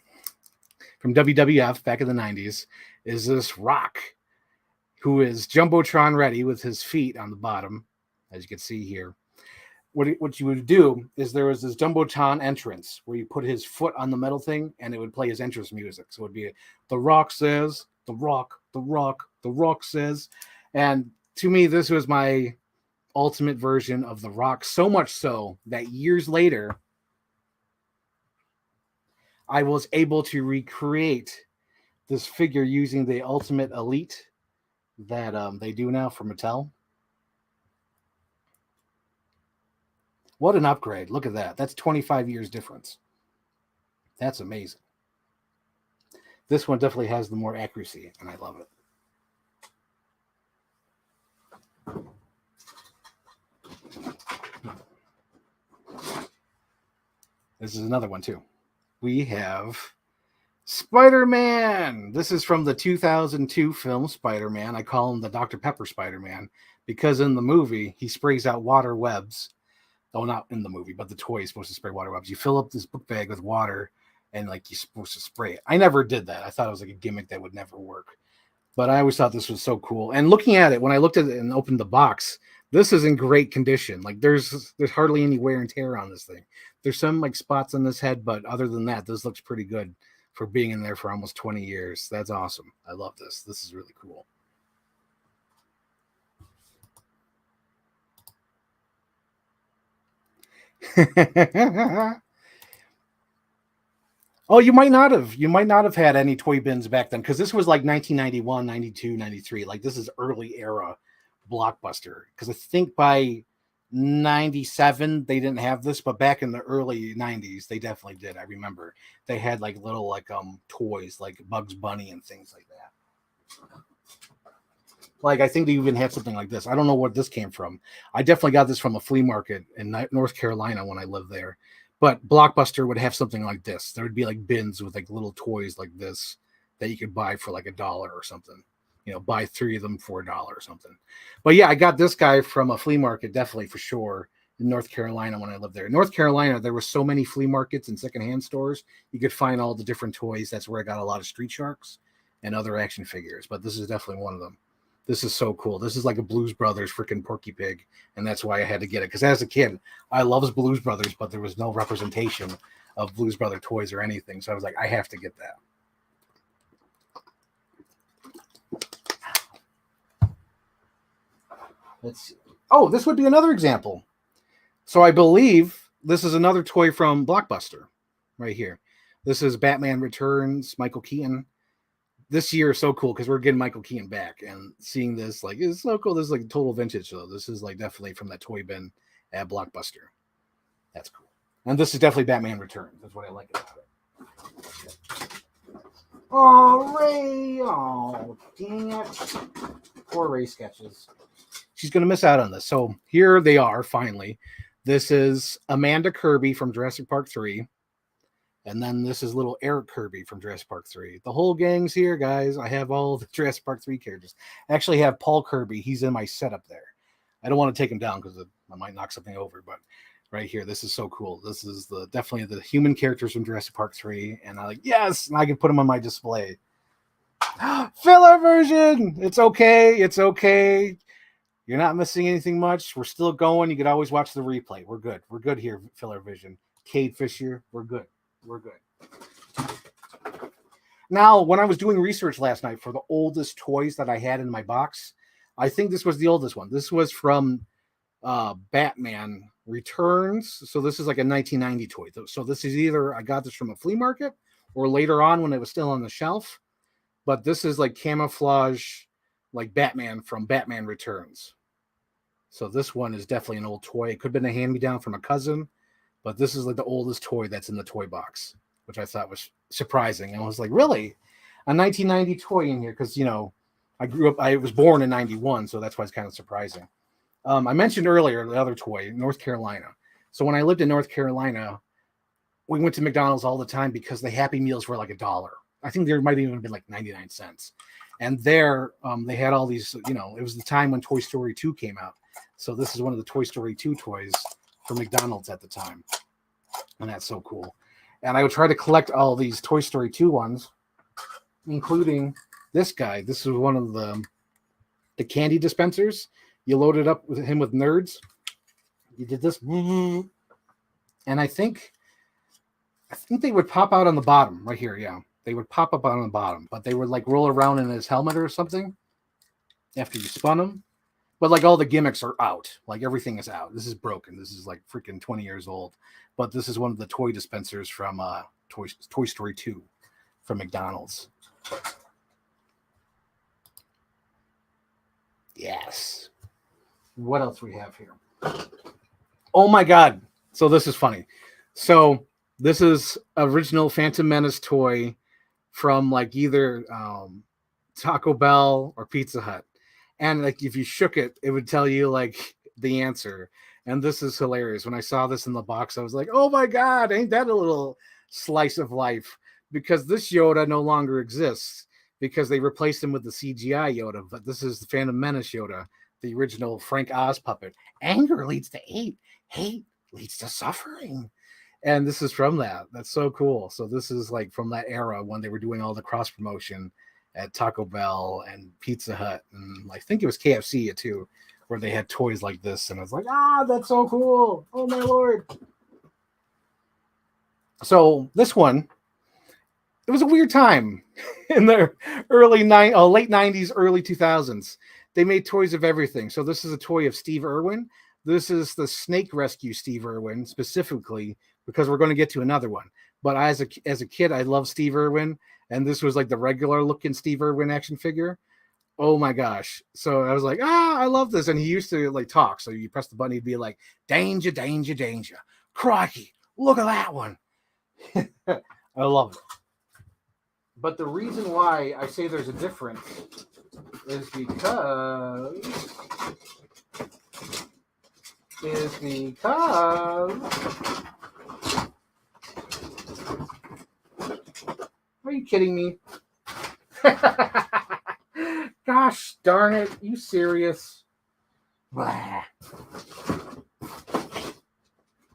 from WWF back in the 90s is this Rock, who is Jumbotron ready with his feet on the bottom, as you can see here. What you would do is there was this Jumbotron entrance where you put his foot on the metal thing and it would play his entrance music. So it would be The Rock says, The Rock, The Rock, The Rock says. And to me, this was my ultimate version of The Rock, so much so that years later, I was able to recreate this figure using the Ultimate Elite that they do now for Mattel. What an upgrade. Look at that. That's 25 years difference. That's amazing. This one definitely has the more accuracy, and I love it. This is another one too. We have Spider-Man. This is from the 2002 film Spider-Man. I call him the Dr. Pepper Spider-Man because in the movie he sprays out water webs. Oh, not in the movie, but the toy is supposed to spray water webs. You fill up this book bag with water and like you're supposed to spray it. I never did that. I thought it was like a gimmick that would never work. But I always thought this was so cool. And looking at it, when I looked at it and opened the box, this is in great condition. Like there's hardly any wear and tear on this thing. There's some like spots on this head, but other than that, this looks pretty good for being in there for almost 20 years. That's awesome. I love this. This is really cool. Oh, you might not have had any toy bins back then because this was like 1991, 92, 93. Like this is early era Blockbuster. Because I think by 97 they didn't have this, but back in the early 90s they definitely did. I remember they had like little like toys like Bugs Bunny and things like that. Like I think they even had something like this. I don't know what this came from. I definitely got this from a flea market in North Carolina when I lived there. But Blockbuster would have something like this. There would be like bins with like little toys like this that you could buy for like $1 or something. You know, buy 3 of them for $1 or something. But yeah, I got this guy from a flea market, definitely for sure, in North Carolina when I lived there. In North Carolina, there were so many flea markets and secondhand stores. You could find all the different toys. That's where I got a lot of Street Sharks and other action figures. But this is definitely one of them. This is so cool. This is like a Blues Brothers freaking Porky Pig, and that's why I had to get it. Because as a kid, I loved Blues Brothers, but there was no representation of Blues Brother toys or anything. So I was like, I have to get that. Let's see. Oh, this would be another example. So I believe this is another toy from Blockbuster right here. This is Batman Returns, Michael Keaton. This year is so cool because we're getting Michael Keaton back and seeing this like it's so cool. This is like total vintage though. This is like definitely from that toy bin at Blockbuster. That's cool. And this is definitely Batman Returns. That's what I like about it. Oh, Ray! Oh, dang it! Poor Ray sketches. She's gonna miss out on this. So here they are finally. This is Amanda Kirby from Jurassic Park 3. And then this is little Eric Kirby from Jurassic Park 3. The whole gang's here, guys. I have all the Jurassic Park 3 characters. I actually have Paul Kirby. He's in my setup there. I don't want to take him down because I might knock something over, but right here, this is so cool. This is definitely the human characters from Jurassic Park 3. And I'm like, yes, and I can put them on my display. Filler version! It's okay. It's okay. You're not missing anything much. We're still going. You could always watch the replay. We're good. We're good here, Filler Vision. Cade Fisher, we're good. We're good. Now, when I was doing research last night for the oldest toys that I had in my box, I think this was the oldest one. This was from Batman Returns. So this is like a 1990 toy. So this is either I got this from a flea market or later on when it was still on the shelf. But this is like camouflage, like Batman from Batman Returns. So this one is definitely an old toy. It could have been a hand-me-down from a cousin. But this is like the oldest toy that's in the toy box, which I thought was surprising. I was like, really? A 1990 toy in here? Because, you know, I was born in 91, so that's why it's kind of surprising. I mentioned earlier the other toy, North Carolina. So when I lived in North Carolina, we went to McDonald's all the time because the Happy Meals were like $1. I think there might have even been like 99 cents. And there they had all these, you know, it was the time when Toy Story 2 came out. So this is one of the Toy Story 2 toys for McDonald's at the time. And that's so cool. And I would try to collect all these Toy Story 2 ones, including this guy. This is one of the candy dispensers. You loaded up with him with nerds. You did this. And I think they would pop out on the bottom right here. Yeah. They would pop up on the bottom, but they would like roll around in his helmet or something after you spun them. But like all the gimmicks are out. Like everything is out. This is broken. This is like freaking 20 years old. But this is one of the toy dispensers from Toy Story 2 from McDonald's. Yes. What else we have here? Oh my God. So this is funny. So this is original Phantom Menace toy from like either Taco Bell or Pizza Hut. And like if you shook it, it would tell you like the answer. And this is hilarious. When I saw this in the box, I was like, oh my God, ain't that a little slice of life? Because this Yoda no longer exists because they replaced him with the CGI Yoda. But this is the Phantom Menace Yoda, the original Frank Oz puppet. Anger leads to hate. Hate leads to suffering. And this is from that. That's so cool. So this is like from that era when they were doing all the cross promotion at Taco Bell and Pizza Hut. And I think it was KFC too, where they had toys like this. And I was like, that's so cool. Oh my Lord. So this one, it was a weird time in the late 90s, early 2000s. They made toys of everything. So this is a toy of Steve Irwin. This is the Snake Rescue Steve Irwin specifically, because we're going to get to another one. But as a kid, I loved Steve Irwin, and this was like the regular looking Steve Irwin action figure. Oh my gosh. So I was like, I love this. And he used to like talk. So you press the button, he'd be like, danger, danger, danger. Crikey, look at that one. I love it. But the reason why I say there's a difference is because are you kidding me? Gosh darn it, you serious? Blah.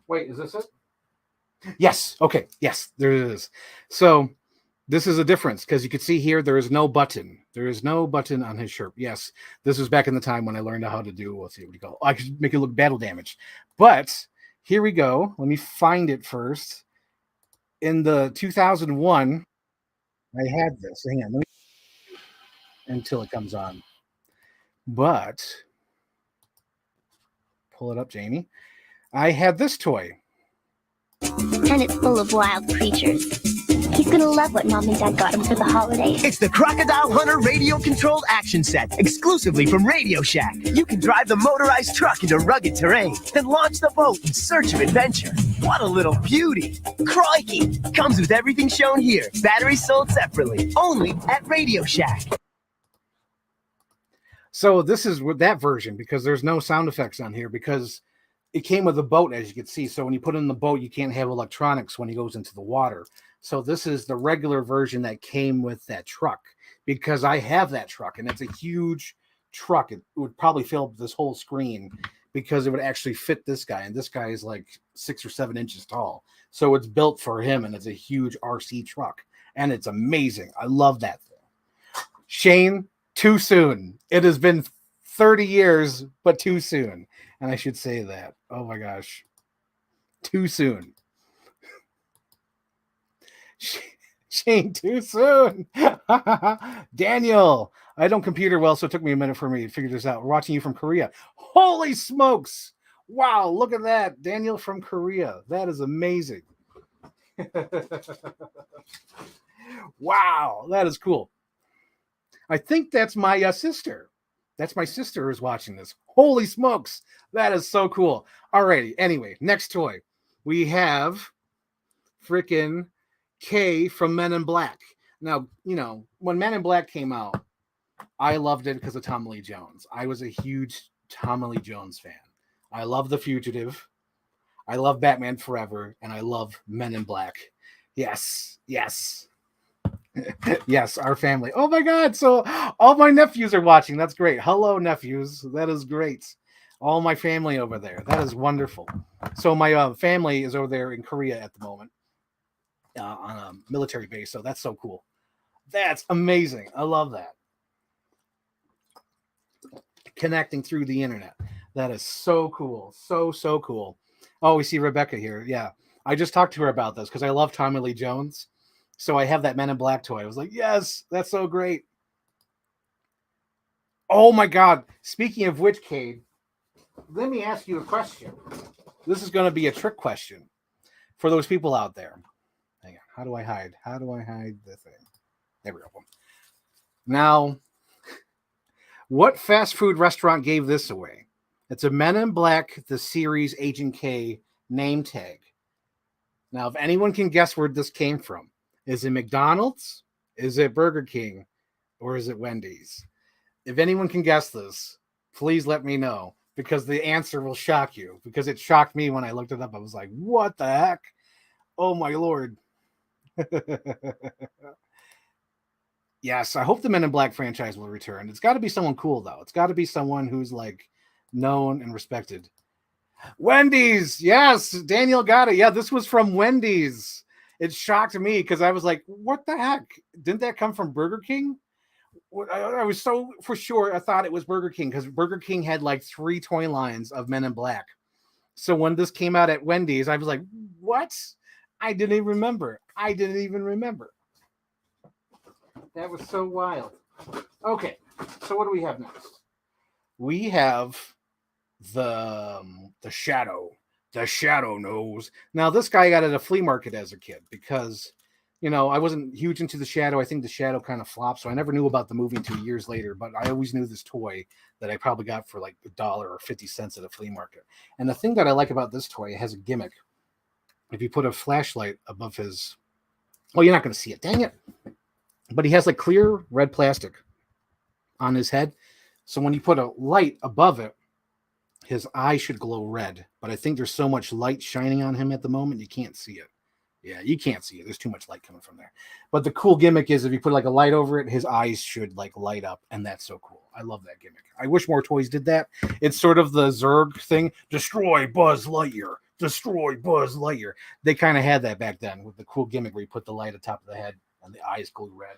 Wait, is this it? Yes. Okay. Yes, there it is. So this is a difference because you can see here there is no button. There is no button on his shirt. Yes, this was back in the time when I learned how to do, let's see what you call. I could make it look battle damaged. But here we go. Let me find it first. In the 2001, I had this. Hang on, let me until it comes on. But pull it up, Jamie. I had this toy. And it's full of wild creatures. He's gonna love what Mom and Dad got him for the holidays. It's the Crocodile Hunter radio-controlled action set, exclusively from Radio Shack. You can drive the motorized truck into rugged terrain and launch the boat in search of adventure. What a little beauty. Crikey! Comes with everything shown here. Batteries sold separately, only at Radio Shack. So this is with that version because there's no sound effects on here because it came with a boat, as you can see. So when you put it in the boat, you can't have electronics when he goes into the water. So this is the regular version that came with that truck because I have that truck and it's a huge truck. It would probably fill up this whole screen because it would actually fit this guy. And this guy is like 6 or 7 inches tall. So it's built for him and it's a huge RC truck. And it's amazing. I love that thing. Shane, too soon. It has been 30 years, but too soon. And I should say that. Oh my gosh. Too soon. Shane, too soon. Daniel, I don't computer well, so it took me a minute for me to figure this out. We're watching you from Korea. Holy smokes. Wow, look at that. Daniel from Korea. That is amazing. Wow, that is cool. I think that's my sister. That's my sister who's watching this. Holy smokes. That is so cool. Alrighty. Anyway, next toy. We have freaking K from Men in Black. Now, you know, when Men in Black came out, I loved it because of Tommy Lee Jones. I was a huge Tommy Lee Jones fan. I love The Fugitive. I love Batman Forever. And I love Men in Black. Yes. Yes. Yes, our family. Oh my God. So all my nephews are watching. That's great. Hello, nephews. That is great. All my family over there. That is wonderful. So my family is over there in Korea at the moment on a military base. So that's so cool. That's amazing. I love that. Connecting through the internet. That is so cool. So cool. Oh, we see Rebecca here. Yeah. I just talked to her about this because I love Tommy Lee Jones. So I have that Men in Black toy. I was like, yes, that's so great. Oh my God. Speaking of which, Cade, let me ask you a question. This is going to be a trick question for those people out there. Hang on. How do I hide? How do I hide the thing? There we go. Now, what fast food restaurant gave this away? It's a Men in Black, the series Agent K name tag. Now, if anyone can guess where this came from, is it McDonald's? Is it Burger King? Or is it Wendy's? If anyone can guess this, please let me know. because the answer will shock you. Because it shocked me when I looked it up. I was like, what the heck? Oh my Lord. Yes, I hope the Men in Black franchise will return. It's got to be someone cool, though. It's got to be someone who's like known and respected. Wendy's. Yes, Daniel got it. Yeah, this was from Wendy's. It shocked me because I was like, what the heck? Didn't that come from Burger King? I was so for sure I thought it was Burger King because Burger King had like 3 toy lines of Men in Black. So when this came out at Wendy's, I was like, what? I didn't even remember. That was so wild. Okay, so what do we have next? We have the Shadow. The Shadow knows. Now, this guy got at a flea market as a kid because, you know, I wasn't huge into the Shadow. I think the Shadow kind of flopped, so I never knew about the movie until years later, but I always knew this toy that I probably got for like $1 or 50 cents at a flea market. And the thing that I like about this toy, it has a gimmick. If you put a flashlight above his... Oh, you're not going to see it. Dang it. But he has like clear red plastic on his head. So when you put a light above it, his eye should glow red. But I think there's so much light shining on him at the moment, you can't see it. Yeah, you can't see it. There's too much light coming from there. But the cool gimmick is if you put like a light over it, his eyes should like light up. And that's so cool. I love that gimmick. I wish more toys did that. It's sort of the Zurg thing. Destroy Buzz Lightyear. Destroy Buzz Lightyear. They kind of had that back then with the cool gimmick where you put the light atop of the head and the eyes glow red.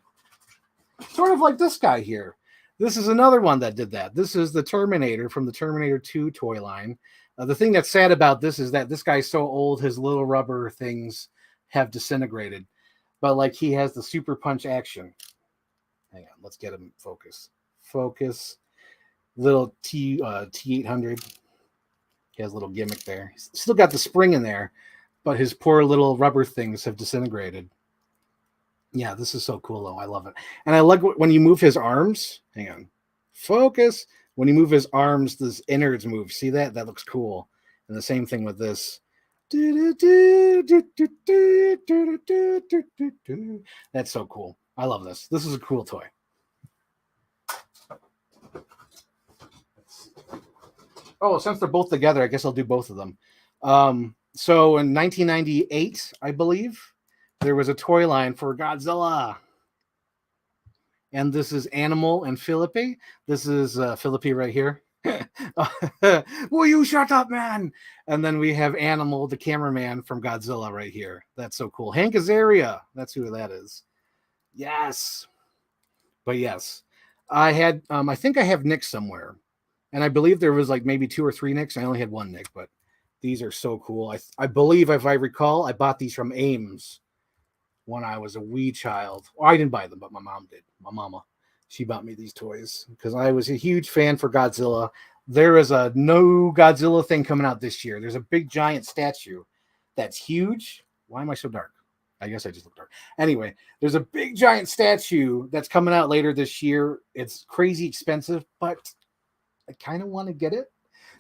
Sort of like this guy here. This is another one that did that. This is the Terminator from the Terminator 2 toy line. The thing that's sad about this is that this guy's so old, his little rubber things have disintegrated. But like he has the super punch action. Hang on, let's get him focus. Focus. Little T800. He has a little gimmick there. He's still got the spring in there, but his poor little rubber things have disintegrated. Yeah, this is so cool, though. I love it. And I like when you move his arms. Hang on. Focus. When you move his arms, this innards move. See that? That looks cool. And the same thing with this. That's so cool. I love this. This is a cool toy. Oh, since they're both together, I guess I'll do both of them. So in 1998, I believe, there was a toy line for Godzilla. And this is Animal and Philippi. This is Philippi right here. Will you shut up, man? And then we have Animal, the cameraman from Godzilla right here. That's so cool. Hank Azaria. That's who that is. Yes. But yes, I had, I think I have Nick somewhere. And I believe there was like maybe 2 or 3 Nicks. I only had 1 Nick, but these are so cool. I believe, if I recall, I bought these from Ames when I was a wee child. Well, I didn't buy them, but my mom did. My mama, she bought me these toys because I was a huge fan for Godzilla. There is a no Godzilla thing coming out this year. There's a big giant statue that's huge. Why am I so dark? I guess I just look dark. Anyway, there's a big giant statue that's coming out later this year. It's crazy expensive, but I kind of want to get it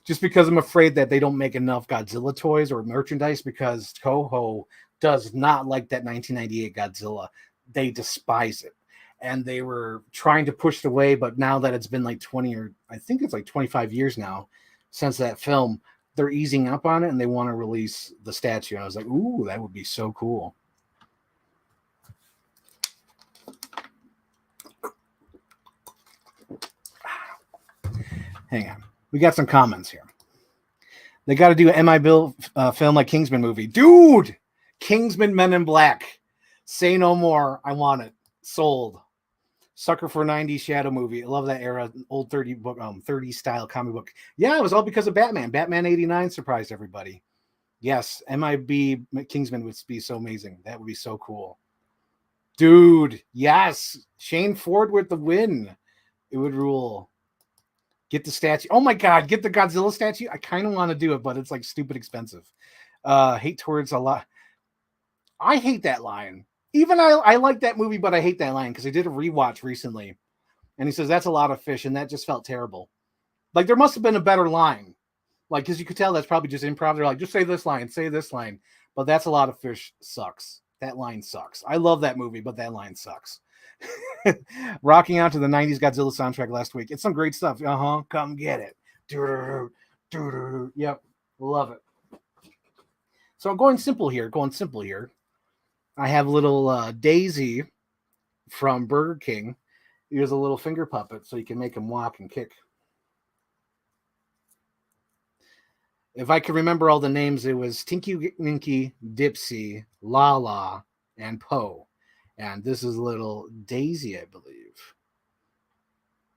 just because I'm afraid that they don't make enough Godzilla toys or merchandise because Toho does not like that 1998 Godzilla. They despise it. And they were trying to push it away, but now that it's been like 20 or I think it's like 25 years now since that film, they're easing up on it and they want to release the statue. And I was like, ooh, that would be so cool. Hang on. We got some comments here. They got to do an M.I. Bill film like Kingsman movie. Dude! Kingsman Men in Black. Say no more. I want it. Sold. Sucker for 90s Shadow movie. I love that era. Old 30 style comic book. Yeah, it was all because of Batman. Batman 89 surprised everybody. Yes, MIB Kingsman would be so amazing. That would be so cool. Dude, yes. Shane Ford with the win. It would rule. Get the statue. Oh my God, get the Godzilla statue. I kind of want to do it, but it's like stupid expensive. Hate towards a lot. I hate that line. Even I like that movie, but I hate that line because I did a rewatch recently. And he says, that's a lot of fish. And that just felt terrible. Like there must have been a better line. Like, because you could tell that's probably just improv. They're like, just say this line, say this line. But that's a lot of fish sucks. That line sucks. I love that movie, but that line sucks. Rocking out to the 90s Godzilla soundtrack last week. It's some great stuff. Come get it. Yep, love it. So I'm going simple here. I have little Daisy from Burger King. Here's a little finger puppet so you can make him walk and kick. If I can remember all the names, it was Tinky Winky, Dipsy, Lala, and Poe. And this is little Daisy, I believe.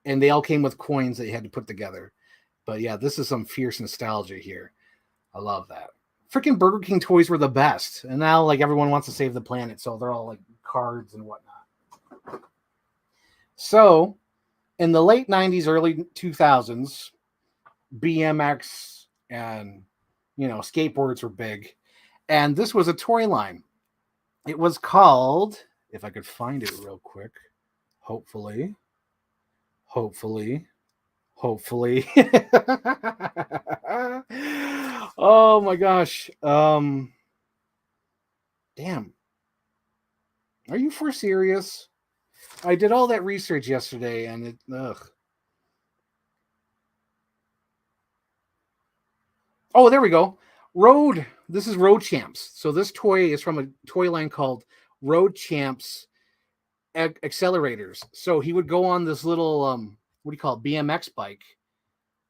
And they all came with coins that you had to put together. But yeah, this is some fierce nostalgia here. I love that. Freaking Burger King toys were the best. And now like everyone wants to save the planet, so they're all like cards and whatnot. So in the late 90s, early 2000s, BMX and skateboards were big. And this was a toy line. It was called, if I could find it real quick, hopefully. Oh my gosh. Damn. Are you for serious? I did all that research yesterday and Oh, there we go. This is Road Champs. So this toy is from a toy line called Road Champs Accelerators. So he would go on this little what do you call it, BMX bike.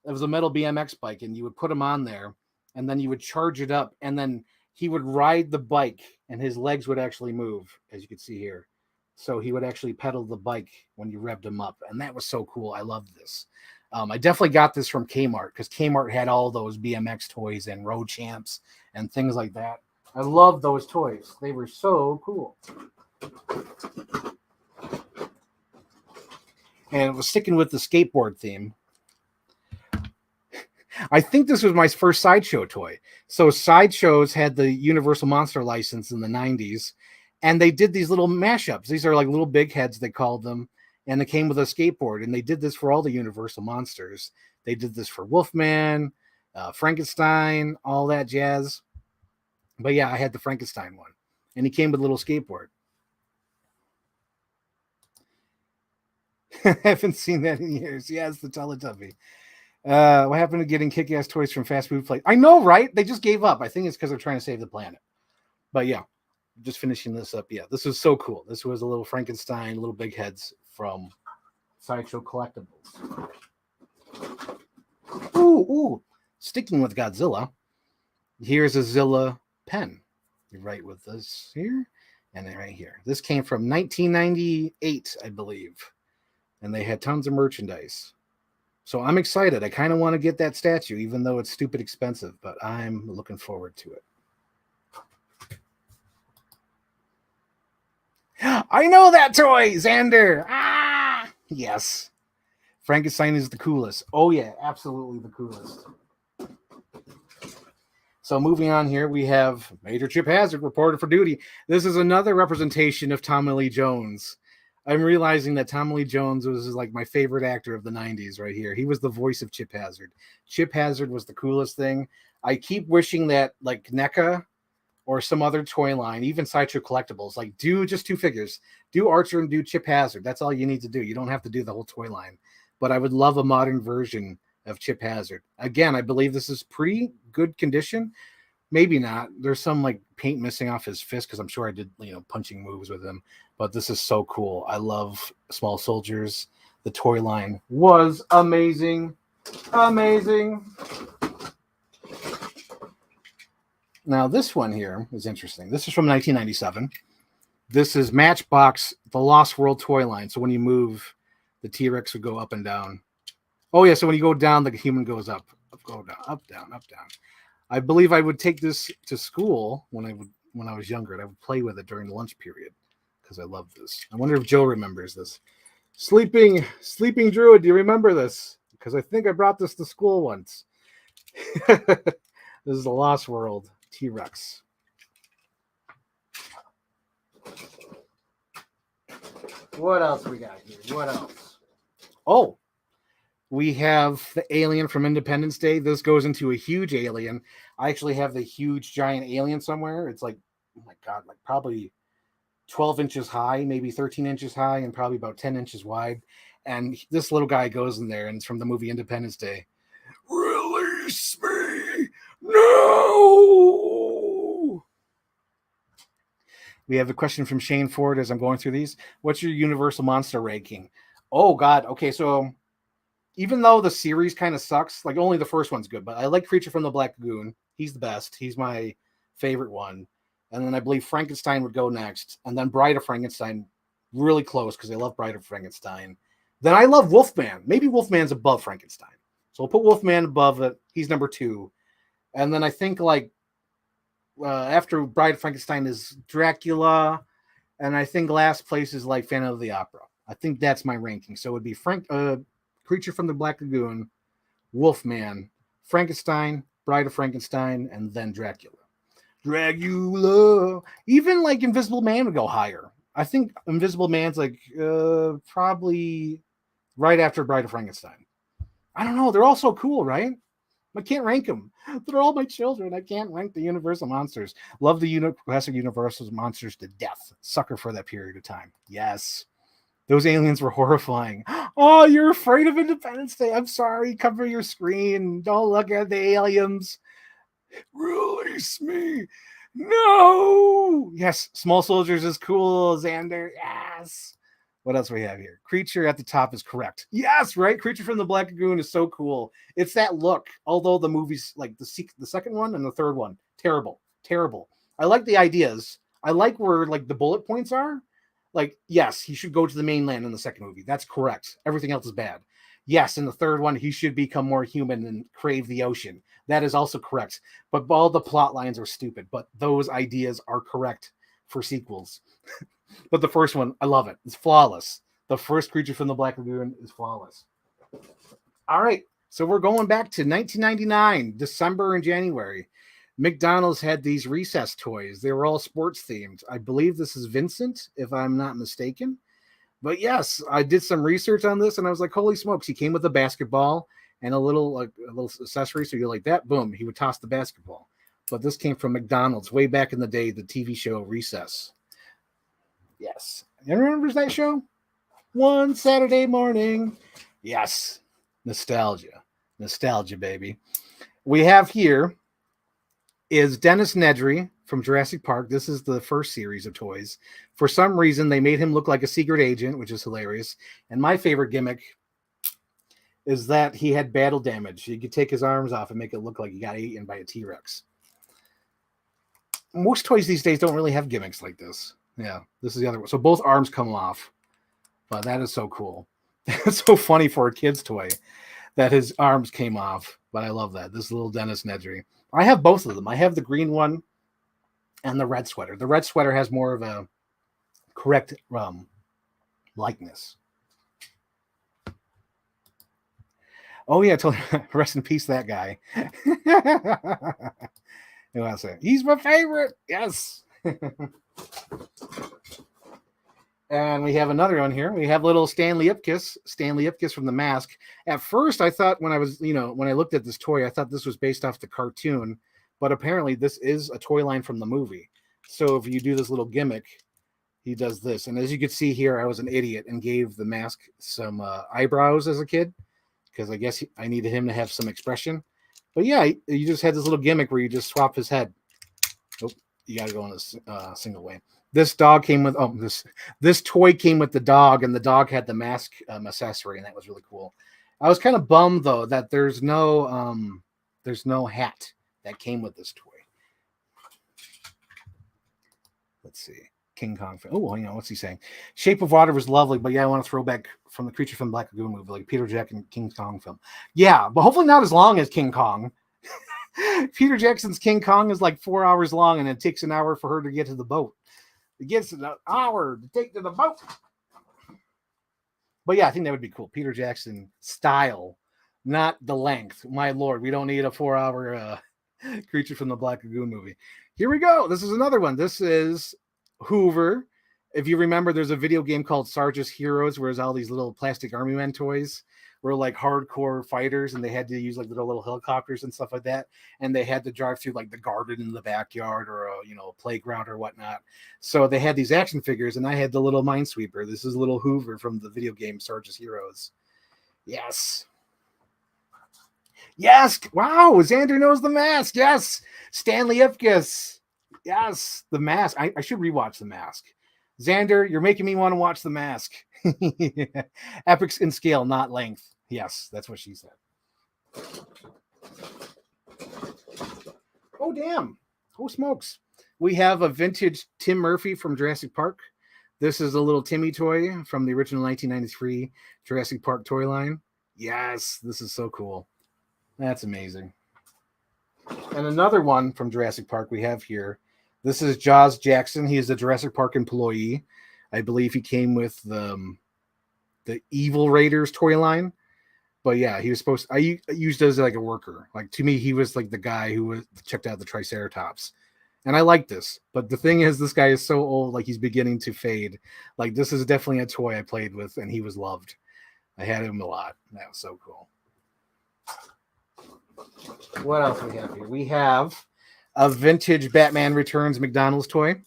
It was a metal BMX bike, and you would put him on there, and then you would charge it up, and then he would ride the bike, and his legs would actually move, as you can see here. So he would actually pedal the bike when you revved him up, and that was so cool. I loved this. I definitely got this from Kmart because Kmart had all those BMX toys and Road Champs and things like that. I loved those toys. They were so cool. And it was sticking with the skateboard theme. I think this was my first Sideshow toy. So Sideshows had the Universal Monster license in the 90s, and they did these little mashups. These are like little big heads, they called them. And they came with a skateboard, and they did this for all the Universal Monsters. They did this for Wolfman, Frankenstein, all that jazz. But yeah, I had the Frankenstein one, and he came with a little skateboard. I haven't seen that in years. Yeah, it's the Teletubby. What happened to getting kick-ass toys from fast food place? I know, right? They just gave up. I think it's because they're trying to save the planet. But yeah, just finishing this up. Yeah, this was so cool. This was a little Frankenstein, little big heads from Sideshow Collectibles. Ooh. Sticking with Godzilla, here's a Zilla pen. You write with this here and then right here. This came from 1998, I believe. And they had tons of merchandise. So I'm excited. I kind of want to get that statue, even though it's stupid expensive, but I'm looking forward to it. I know that toy, Xander. Ah, yes. Frankenstein is the coolest. Oh, yeah, absolutely the coolest. So moving on here, we have Major Chip Hazard reported for duty. This is another representation of Tommy Lee Jones. I'm realizing that Tommy Lee Jones was like my favorite actor of the 90s right here. He was the voice of Chip Hazard. Chip Hazard was the coolest thing. I keep wishing that like NECA or some other toy line, even Sideshow Collectibles, like do just two figures. Do Archer and do Chip Hazard. That's all you need to do. You don't have to do the whole toy line. But I would love a modern version of Chip Hazard. Again, I believe this is pretty good condition. Maybe not. There's some like paint missing off his fist because I'm sure I did, punching moves with him. But this is so cool. I love Small Soldiers. The toy line was amazing. Amazing. Now, this one here is interesting. This is from 1997. This is Matchbox, the Lost World toy line. So when you move, the T-Rex would go up and down. Oh, yeah. So when you go down, the human goes up, go down, up, down, up, down. I believe I would take this to school when I was younger, and I would play with it during the lunch period because I love this. I wonder if Joe remembers this. Sleeping Druid, do you remember this? Because I think I brought this to school once. This is the Lost World T-Rex. What else we got here? What else? Oh, we have the alien from Independence Day. This goes into a huge alien. I actually have the huge giant alien somewhere. It's like, oh my God, like probably 12 inches high, maybe 13 inches high, and probably about 10 inches wide. And this little guy goes in there, and it's from the movie Independence Day. Release Release me! No! We have a question from Shane Ford as I'm going through these. What's your Universal Monster ranking? Oh, God. Okay, so even though the series kind of sucks, like only the first one's good, but I like Creature from the Black Lagoon. He's the best. He's my favorite one. And then I believe Frankenstein would go next. And then Bride of Frankenstein, really close because I love Bride of Frankenstein. Then I love Wolfman. Maybe Wolfman's above Frankenstein. So I'll put Wolfman above it. He's number 2. And then I think like after Bride of Frankenstein is Dracula. And I think last place is like Phantom of the Opera. I think that's my ranking. So it would be Creature from the Black Lagoon, Wolfman, Frankenstein, Bride of Frankenstein, and then Dracula. Dracula. Even like Invisible Man would go higher. I think Invisible Man's like probably right after Bride of Frankenstein. I don't know. They're all so cool, right? I can't rank them. They're all my children. I can't rank the Universal Monsters. Love the classic Universal Monsters to death. Sucker for that period of time. Yes. Those aliens were horrifying. Oh, you're afraid of Independence Day. I'm sorry. Cover your screen. Don't look at the aliens. Release me. No. Yes. Small Soldiers is cool, Xander. Yes. What else we have here? Creature at the top is correct. Yes, right? Creature from the Black Lagoon is so cool. It's that look. Although the movies, like the second one and the third one, terrible. Terrible. I like the ideas. I like where like the bullet points are. Like, yes, he should go to the mainland in the second movie. That's correct. Everything else is bad. Yes, in the third one, he should become more human and crave the ocean. That is also correct. But all the plot lines are stupid. But those ideas are correct for sequels. But the first one, I love it. It's flawless. The first Creature from the Black Lagoon is flawless. All right. So we're going back to 1999, December and January. McDonald's had these recess toys. They were all sports themed. I believe this is Vincent, if I'm not mistaken. But yes, I did some research on this and I was like, holy smokes, he came with a basketball and a little accessory. So you're like that, boom, he would toss the basketball. But this came from McDonald's way back in the day, the TV show Recess. Yes. Anyone remembers that show? One Saturday morning. Yes. Nostalgia. Nostalgia, baby. We have here is Dennis Nedry from Jurassic Park. This is the first series of toys. For some reason, they made him look like a secret agent, which is hilarious. And my favorite gimmick is that he had battle damage. You could take his arms off and make it look like he got eaten by a T-Rex. Most toys these days don't really have gimmicks like this. Yeah, this is the other one. So both arms come off. But that is so cool. It's so funny for a kid's toy that his arms came off. But I love that. This little Dennis Nedry. I have both of them. I have the green one and the red sweater. The red sweater has more of a correct likeness. Oh, yeah. Totally. Rest in peace, that guy. Who else? He's my favorite. Yes. And we have another one here. We have little Stanley Ipkiss from The Mask. At first, I thought when I looked at this toy, I thought this was based off the cartoon, but apparently this is a toy line from the movie. So if you do this little gimmick, he does this. And as you can see here, I was an idiot and gave the Mask some eyebrows as a kid because I guess I needed him to have some expression. But yeah, you just had this little gimmick where you just swap his head. Oh, you got to go on this single way. This dog came with this toy came with the dog, and the dog had the mask accessory, and that was really cool. I was kind of bummed though that there's no hat that came with this toy. Let's see, King Kong. Oh, what's he saying? Shape of Water was lovely, but yeah, I want to throw back from the Creature from the Black Lagoon movie, like Peter Jackson King Kong film. Yeah, but hopefully not as long as King Kong. Peter Jackson's King Kong is like 4 hours long, and it takes an hour for her to get to the boat. It gets an hour to take to the boat. But yeah, I think that would be cool. Peter Jackson style, not the length. My Lord, we don't need a 4 hour Creature from the Black Lagoon movie. Here we go. This is another one. This is Hoover. If you remember, there's a video game called Sarge's Heroes, where there's all these little plastic army men toys were like hardcore fighters, and they had to use like little helicopters and stuff like that. And they had to drive through like the garden in the backyard or a playground or whatnot. So they had these action figures, and I had the little Minesweeper. This is little Hoover from the video game Sarge's Heroes. Yes. Yes. Wow. Xander knows the mask. Yes. Stanley Ipkiss. Yes. The mask. I should rewatch the mask. Xander, you're making me want to watch the mask. Epics in scale, not length. Yes, that's what she said. Oh, damn. Oh, smokes. We have a vintage Tim Murphy from Jurassic Park. This is a little Timmy toy from the original 1993 Jurassic Park toy line. Yes, this is so cool. That's amazing. And another one from Jurassic Park we have here. This is Jaws Jackson. He is a Jurassic Park employee. I believe he came with the Evil Raiders toy line. But yeah, he was supposed to, I used it as like a worker. Like to me, he was like the guy who was checked out the Triceratops. And I like this. But the thing is, this guy is so old, like he's beginning to fade. Like this is definitely a toy I played with, and he was loved. I had him a lot. That was so cool. What else we have here? We have a vintage Batman Returns McDonald's toy.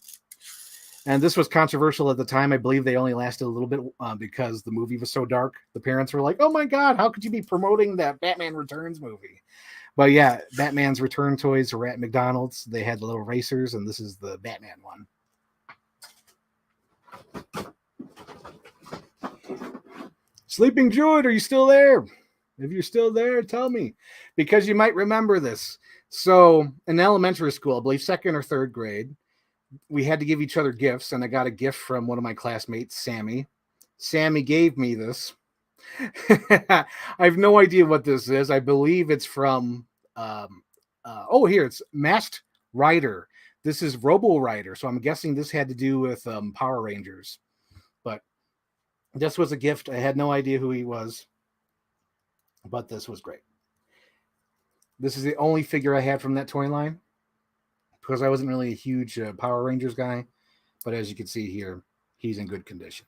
And this was controversial at the time. I believe they only lasted a little bit because the movie was so dark. The parents were like, oh my God, how could you be promoting that Batman Returns movie? But yeah, Batman's Return toys were at McDonald's. They had the little racers, and this is the Batman one. Sleeping Jude, are you still there? If you're still there, tell me. Because you might remember this. So in elementary school, I believe second or third grade, we had to give each other gifts, and I got a gift from one of my classmates, Sammy. Sammy gave me this. I have no idea what this is. I believe it's from here it's Masked Rider. This is Robo Rider, so I'm guessing this had to do with Power Rangers. But this was a gift. I had no idea who he was, but this was great. This is the only figure I had from that toy line, because I wasn't really a huge Power Rangers guy. But as you can see here, he's in good condition.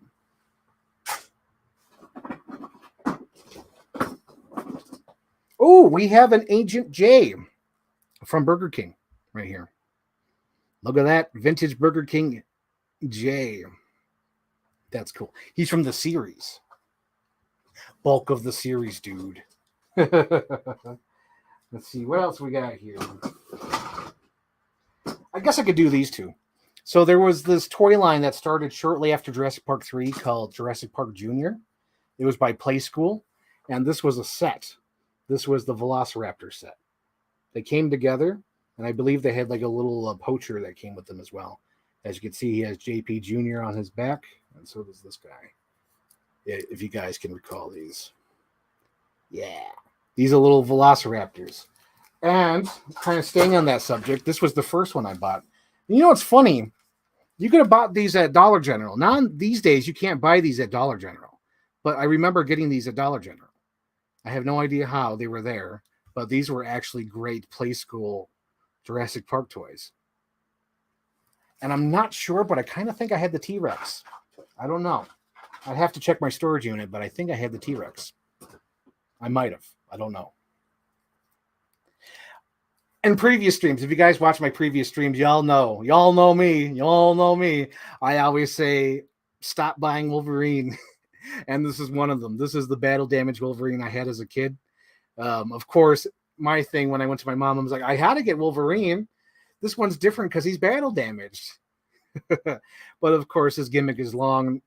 Oh, we have an Agent J from Burger King right here. Look at that. Vintage Burger King J. That's cool. He's from the series. Bulk of the series, dude. Let's see. What else we got here? I guess I could do these two. So there was this toy line that started shortly after Jurassic Park 3 called Jurassic Park Jr. It was by Play School, and this was a set. This was the Velociraptor set. They came together, and I believe they had like a little poacher that came with them as well. As you can see, he has JP Jr. on his back, and so does this guy. If you guys can recall these. Yeah. These are little Velociraptors. And kind of staying on that subject, this was the first one I bought. You know what's funny? You could have bought these at Dollar General. Now, these days, you can't buy these at Dollar General. But I remember getting these at Dollar General. I have no idea how they were there, but these were actually great Play School Jurassic Park toys. And I'm not sure, but I kind of think I had the T-Rex. I don't know. I'd have to check my storage unit, but I think I had the T-Rex. I might have. I don't know. In previous streams, if you guys watch my previous streams, y'all know me. I always say, stop buying Wolverine. And this is one of them. This is the battle damage Wolverine I had as a kid. Of course, my thing when I went to my mom, I was like, I had to get Wolverine. This one's different because he's battle damaged. But of course, his gimmick is long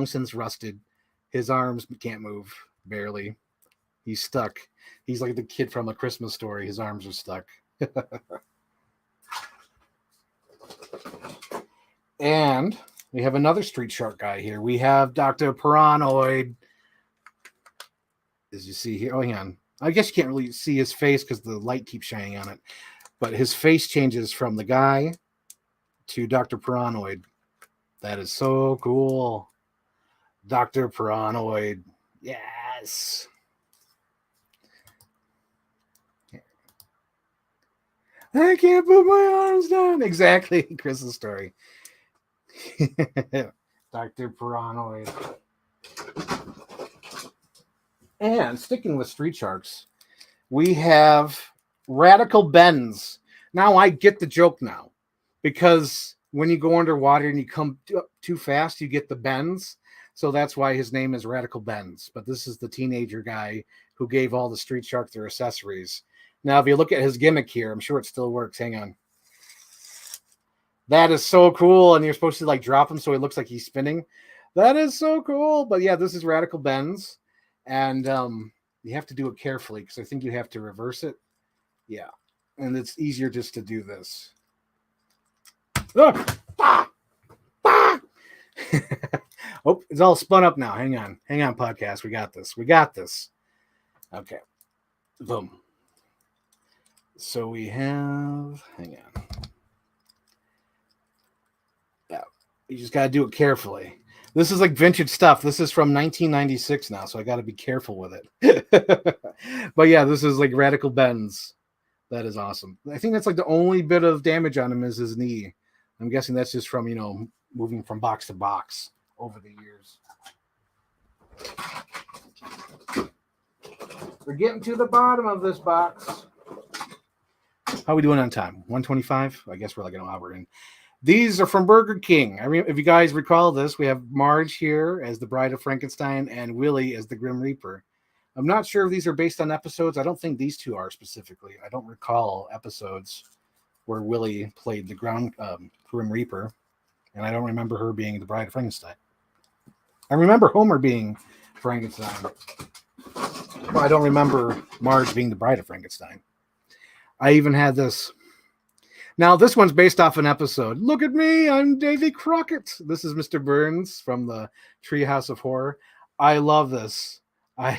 since rusted. His arms can't move, barely. He's stuck. He's like the kid from A Christmas Story. His arms are stuck. And we have another Street Shark guy here. We have Dr. Paranoid. As you see here, oh, hang on. I guess you can't really see his face because the light keeps shining on it. But his face changes from the guy to Dr. Paranoid. That is so cool. Dr. Paranoid. Yes. I can't put my arms down. Exactly. Chris's story. Dr. Paranoid. And sticking with Street Sharks, we have Radical Bends. Now I get the joke now, because when you go underwater and you come up too fast, you get the bends. So that's why his name is Radical Benz. But this is the teenager guy who gave all the Street Shark their accessories. Now, if you look at his gimmick here, I'm sure it still works. Hang on. That is so cool. And you're supposed to like drop him so he looks like he's spinning. That is so cool. But yeah, this is Radical Benz. And you have to do it carefully because I think you have to reverse it. Yeah. And it's easier just to do this. Oh, it's all spun up now. Hang on, podcast. We got this. Okay, boom. So we have. Hang on. Yeah, you just got to do it carefully. This is like vintage stuff. This is from 1996 now, so I got to be careful with it. But yeah, this is like Radical Benz. That is awesome. I think that's like the only bit of damage on him is his knee. I'm guessing that's just from, moving from box to box over the years. We're getting to the bottom of this box. How are we doing on time? 125? I guess we're like an hour in. These are from Burger King. If you guys recall this, we have Marge here as the Bride of Frankenstein and Willie as the Grim Reaper. I'm not sure if these are based on episodes. I don't think these two are specifically. I don't recall episodes where Willie played the Grim Reaper, and I don't remember her being the Bride of Frankenstein. I remember Homer being Frankenstein, but I don't remember Marge being the Bride of Frankenstein. I even had this. Now, this one's based off an episode. Look at me, I'm Davy Crockett. This is Mr. Burns from the Treehouse of Horror. I love this. I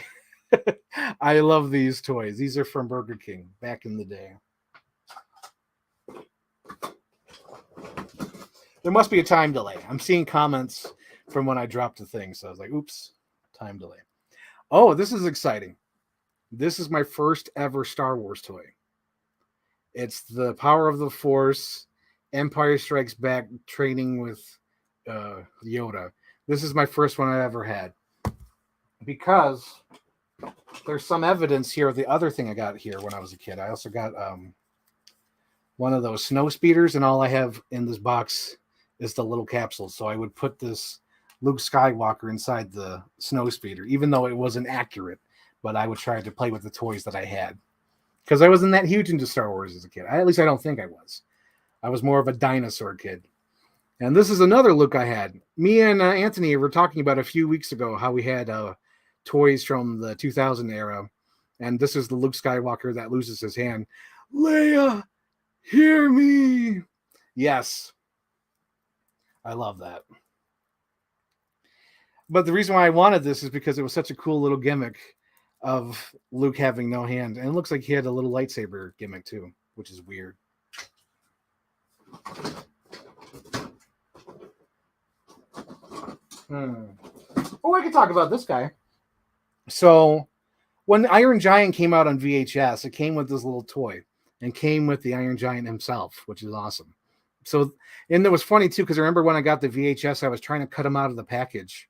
love these toys. These are from Burger King back in the day. There must be a time delay. I'm seeing comments from when I dropped the thing. So I was like, oops, time delay. Oh, this is exciting. This is my first ever Star Wars toy. It's the Power of the Force, Empire Strikes Back training with Yoda. This is my first one I ever had. Because there's some evidence here of the other thing I got here when I was a kid. I also got one of those snow speeders, and all I have in this box is the little capsule. So I would put this Luke Skywalker inside the snow speeder, even though it wasn't accurate. But I would try to play with the toys that I had. Because I wasn't that huge into Star Wars as a kid. At least I don't think I was. I was more of a dinosaur kid. And this is another Luke I had. Me and Anthony were talking about a few weeks ago how we had toys from the 2000 era. And this is the Luke Skywalker that loses his hand. Leia, hear me. Yes. I love that. But the reason why I wanted this is because it was such a cool little gimmick of Luke having no hand. And it looks like he had a little lightsaber gimmick too, which is weird. Oh, I could talk about this guy. So when the Iron Giant came out on VHS, it came with this little toy and came with the Iron Giant himself, which is awesome. So, and it was funny too, because I remember when I got the VHS, I was trying to cut him out of the package.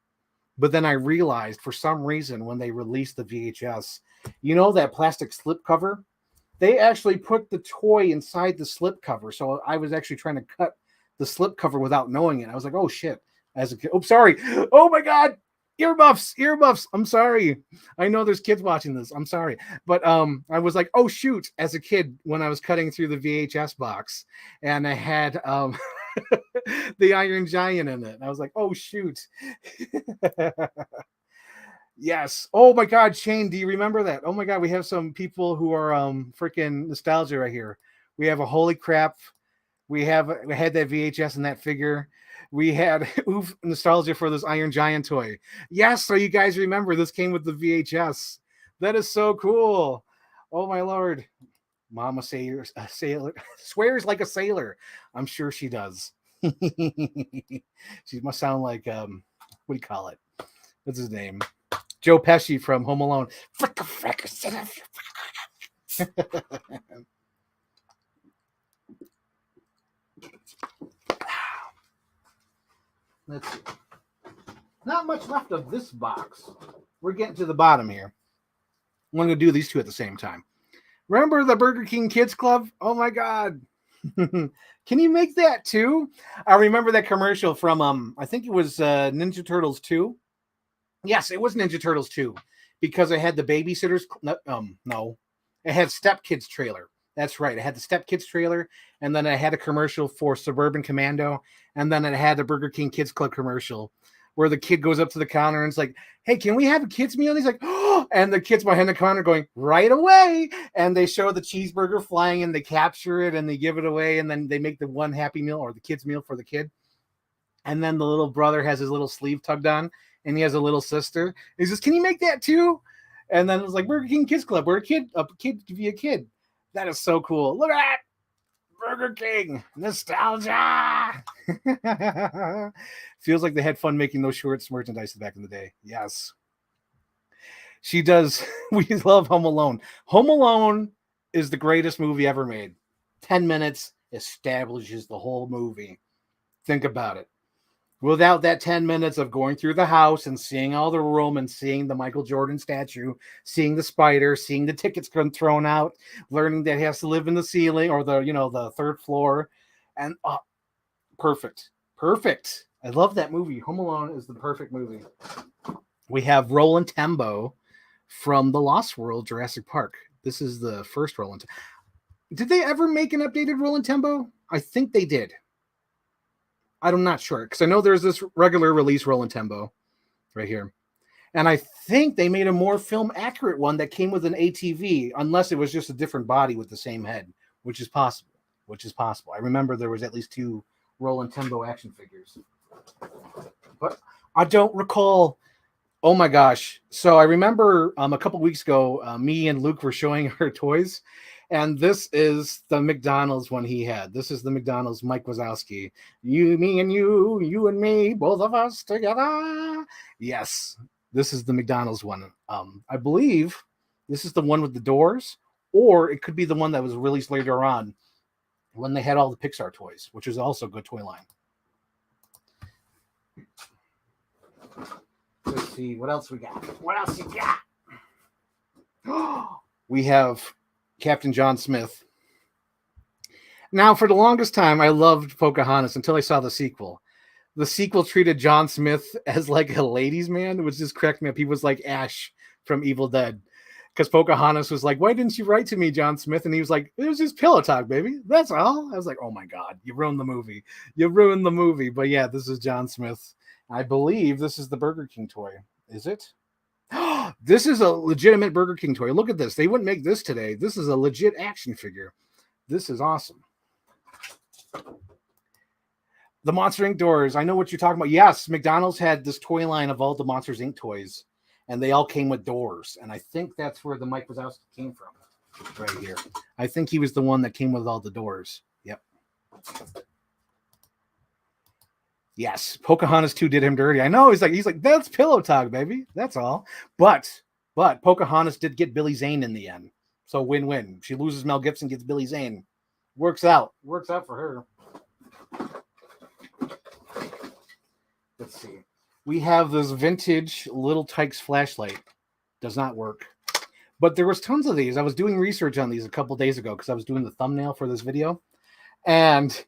But then I realized for some reason when they released the VHS, that plastic slip cover, they actually put the toy inside the slip cover. So I was actually trying to cut the slip cover without knowing it. I was like, oh shit. As a kid. Oh, sorry. Oh my God. Earmuffs. I'm sorry. I know there's kids watching this. I'm sorry. But I was like, oh shoot, as a kid when I was cutting through the VHS box and I had the Iron Giant in it. And I was like, oh shoot. Yes. Oh my God, Shane, do you remember that? Oh my God, we have some people who are freaking nostalgia right here. We have a holy crap. We had that VHS and that figure. We had nostalgia for this Iron Giant toy. Yes, so you guys remember this came with the VHS. That is so cool. Oh my Lord. Mama sailor swears like a sailor. I'm sure she does. She must sound like what do you call it? What's his name? Joe Pesci from Home Alone. Let's see. Not much left of this box. We're getting to the bottom here. I'm going to do these two at the same time. Remember the Burger King Kids Club? Oh my God. Can you make that too? I remember that commercial from, I think it was Ninja Turtles 2. Yes, it was Ninja Turtles 2 because it had the babysitters. No, it had Step Kids trailer. That's right. It had the Step Kids trailer, and then it had a commercial for Suburban Commando, and then it had the Burger King Kids Club commercial where the kid goes up to the counter and it's like, "Hey, can we have a kids meal?" And he's like, "Oh!" And the kids behind the counter going, "Right away!" And they show the cheeseburger flying, and they capture it, and they give it away, and then they make the one Happy Meal or the kids meal for the kid. And then the little brother has his little sleeve tugged on, and he has a little sister. He says, "Can you make that too?" And then it was like Burger King Kids Club, where a kid give you a kid. That is so cool. Look at that. Burger King nostalgia. Feels like they had fun making those shorts merchandise back in the day. Yes, she does. We love Home Alone. Home Alone is the greatest movie ever made. 10 minutes establishes the whole movie. Think about it. Without that 10 minutes of going through the house and seeing all the room and seeing the Michael Jordan statue, seeing the spider, seeing the tickets thrown out, learning that he has to live in the ceiling or the third floor, and perfect. I love that movie. Home Alone is the perfect movie. We have Roland Tembo from the Lost World, Jurassic Park. This is the first Roland. Did they ever make an updated Roland Tembo? I think they did. I'm not sure because I know there's this regular release Roland Tembo right here. And I think they made a more film accurate one that came with an ATV, unless it was just a different body with the same head, which is possible. I remember there was at least 2 Roland Tembo action figures. But I don't recall. Oh my gosh. So I remember a couple weeks ago, me and Luke were showing our toys. And this is the McDonald's one he had. This is the McDonald's Mike Wazowski. You, me, and you and me, both of us together. Yes, this is the McDonald's one. I believe this is the one with the doors, or it could be the one that was released later on when they had all the Pixar toys, which is also a good toy line. Let's see, what else we got? What else you got? We have Captain John Smith. Now, for the longest time, I loved Pocahontas until I saw the sequel. The sequel treated John Smith as like a ladies' man, which just cracked me up. He was like Ash from Evil Dead. Because Pocahontas was like, "Why didn't you write to me, John Smith?" And he was like, "It was just pillow talk, baby. That's all." I was like, oh my God, you ruined the movie. But yeah, this is John Smith. I believe this is the Burger King toy. Is it? This is a legitimate Burger King toy. Look at this. They wouldn't make this today. This is a legit action figure. This is awesome. The Monster Inc. doors. I know what you're talking about. Yes, McDonald's had this toy line of all the Monsters Inc. toys, and they all came with doors. And I think that's where the Mike Wazowski came from. Right here. I think he was the one that came with all the doors. Yep. Yes, Pocahontas 2 did him dirty. I know. He's like, that's pillow talk, baby. That's all. But Pocahontas did get Billy Zane in the end. So win-win. She loses Mel Gibson, gets Billy Zane. Works out for her. Let's see. We have this vintage Little Tikes flashlight. Does not work. But there was tons of these. I was doing research on these a couple days ago because I was doing the thumbnail for this video. And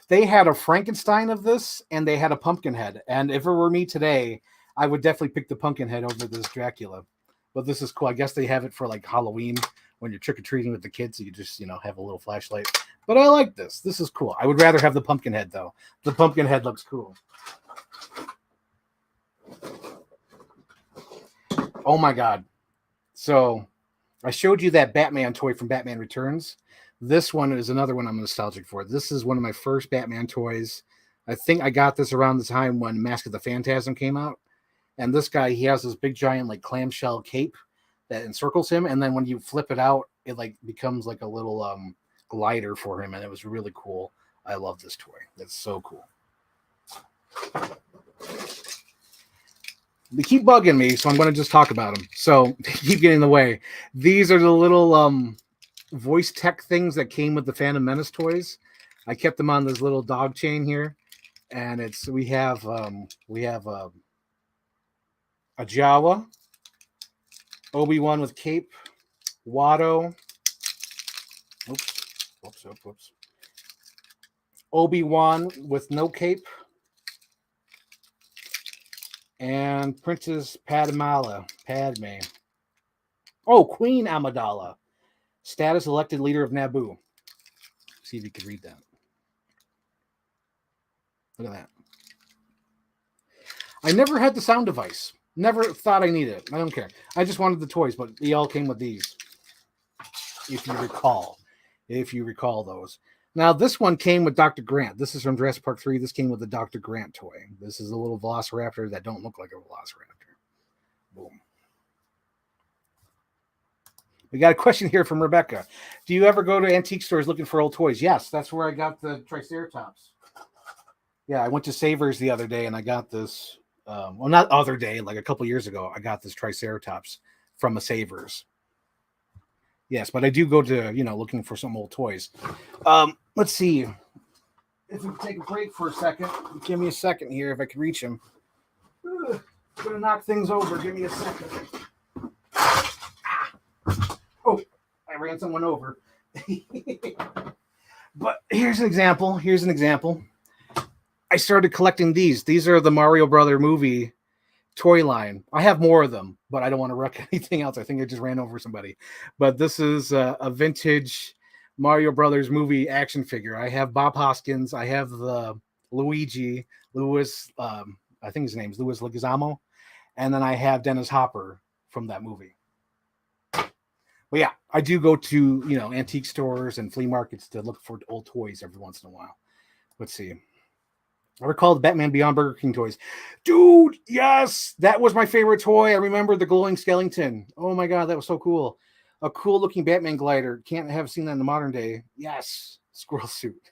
they had a Frankenstein of this, and they had a pumpkin head. And if it were me today, I would definitely pick the pumpkin head over this Dracula. But this is cool. I guess they have it for like Halloween when you're trick-or-treating with the kids. So you just, have a little flashlight. But I like this. This is cool. I would rather have the pumpkin head, though. The pumpkin head looks cool. Oh, my God. So I showed you that Batman toy from Batman Returns. This one is another one I'm nostalgic for. This is one of my first Batman toys. I think I got this around the time when Mask of the Phantasm came out. And this guy, he has this big giant like clamshell cape that encircles him. And then when you flip it out, it like becomes like a little glider for him. And it was really cool. I love this toy. It's so cool. They keep bugging me, so I'm going to just talk about them. So they keep getting in the way. These are the little voice tech things that came with the Phantom Menace toys. I kept them on this little dog chain here, and we have a Jawa, Obi-Wan with cape, Watto. Oops. Obi-Wan with no cape. And Princess Padme. Oh, Queen Amidala. Status elected leader of Naboo. See if you can read that. Look at that. I never had the sound device. Never thought I needed it. I don't care. I just wanted the toys, but they all came with these. If you recall. If you recall those. Now, this one came with Dr. Grant. This is from Jurassic Park 3. This came with the Dr. Grant toy. This is a little Velociraptor that don't look like a Velociraptor. Boom. We got a question here from Rebecca. Do you ever go to antique stores looking for old toys? Yes, that's where I got the Triceratops. Yeah, I went to Savers the other day and I got this. Well, not other day, like a couple years ago, I got this Triceratops from a Savers. Yes, but I do go to, looking for some old toys. Let's see. If we take a break for a second, give me a second here if I can reach him. Gonna knock things over. Give me a second. Oh, I ran someone over. But here's an example. I started collecting these. These are the Mario Brother movie toy line. I have more of them, but I don't want to wreck anything else. I think I just ran over somebody. But this is a vintage Mario Brothers movie action figure. I have Bob Hoskins. I have the Luigi, Louis, I think his name's Louis Leguizamo. And then I have Dennis Hopper from that movie. But yeah, I do go to, antique stores and flea markets to look for old toys every once in a while. Let's see. I recall the Batman Beyond Burger King toys. Dude, yes, that was my favorite toy. I remember the glowing skeleton. Oh my God, that was so cool. A cool looking Batman glider. Can't have seen that in the modern day. Yes, squirrel suit.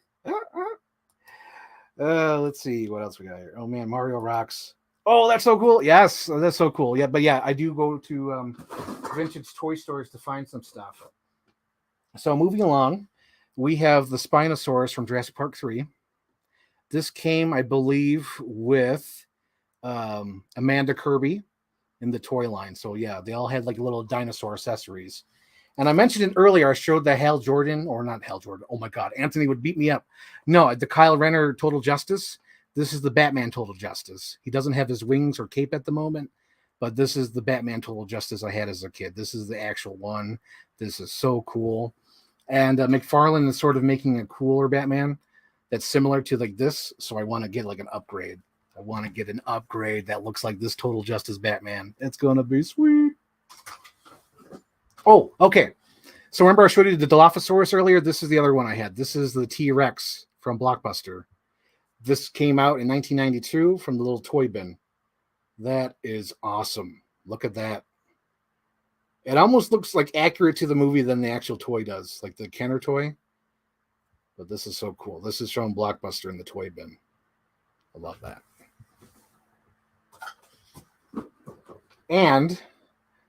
Let's see what else we got here. Oh man, Mario rocks. Oh, that's so cool. Yes, that's so cool. Yeah, but yeah, I do go to vintage toy stores to find some stuff. So moving along, we have the Spinosaurus from Jurassic Park 3. This came, I believe, with Amanda Kirby in the toy line. So yeah, they all had like little dinosaur accessories. And I mentioned it earlier. I showed the Hal Jordan, or not Hal Jordan. Oh my God, Anthony would beat me up. No, the Kyle Renner Total Justice. This is the Batman Total Justice. He doesn't have his wings or cape at the moment, but this is the Batman Total Justice I had as a kid. This is the actual one. This is so cool. And McFarlane is sort of making a cooler Batman that's similar to like this. So I want to get like an upgrade. I want to get an upgrade that looks like this Total Justice Batman. It's going to be sweet. Oh, okay. So remember I showed you the Dilophosaurus earlier? This is the other one I had. This is the T-Rex from Blockbuster. This came out in 1992 from the little toy bin. That is awesome. Look at that. It almost looks like accurate to the movie than the actual toy does, like the Kenner toy. But this is so cool. This is from Blockbuster in the toy bin. I love that. And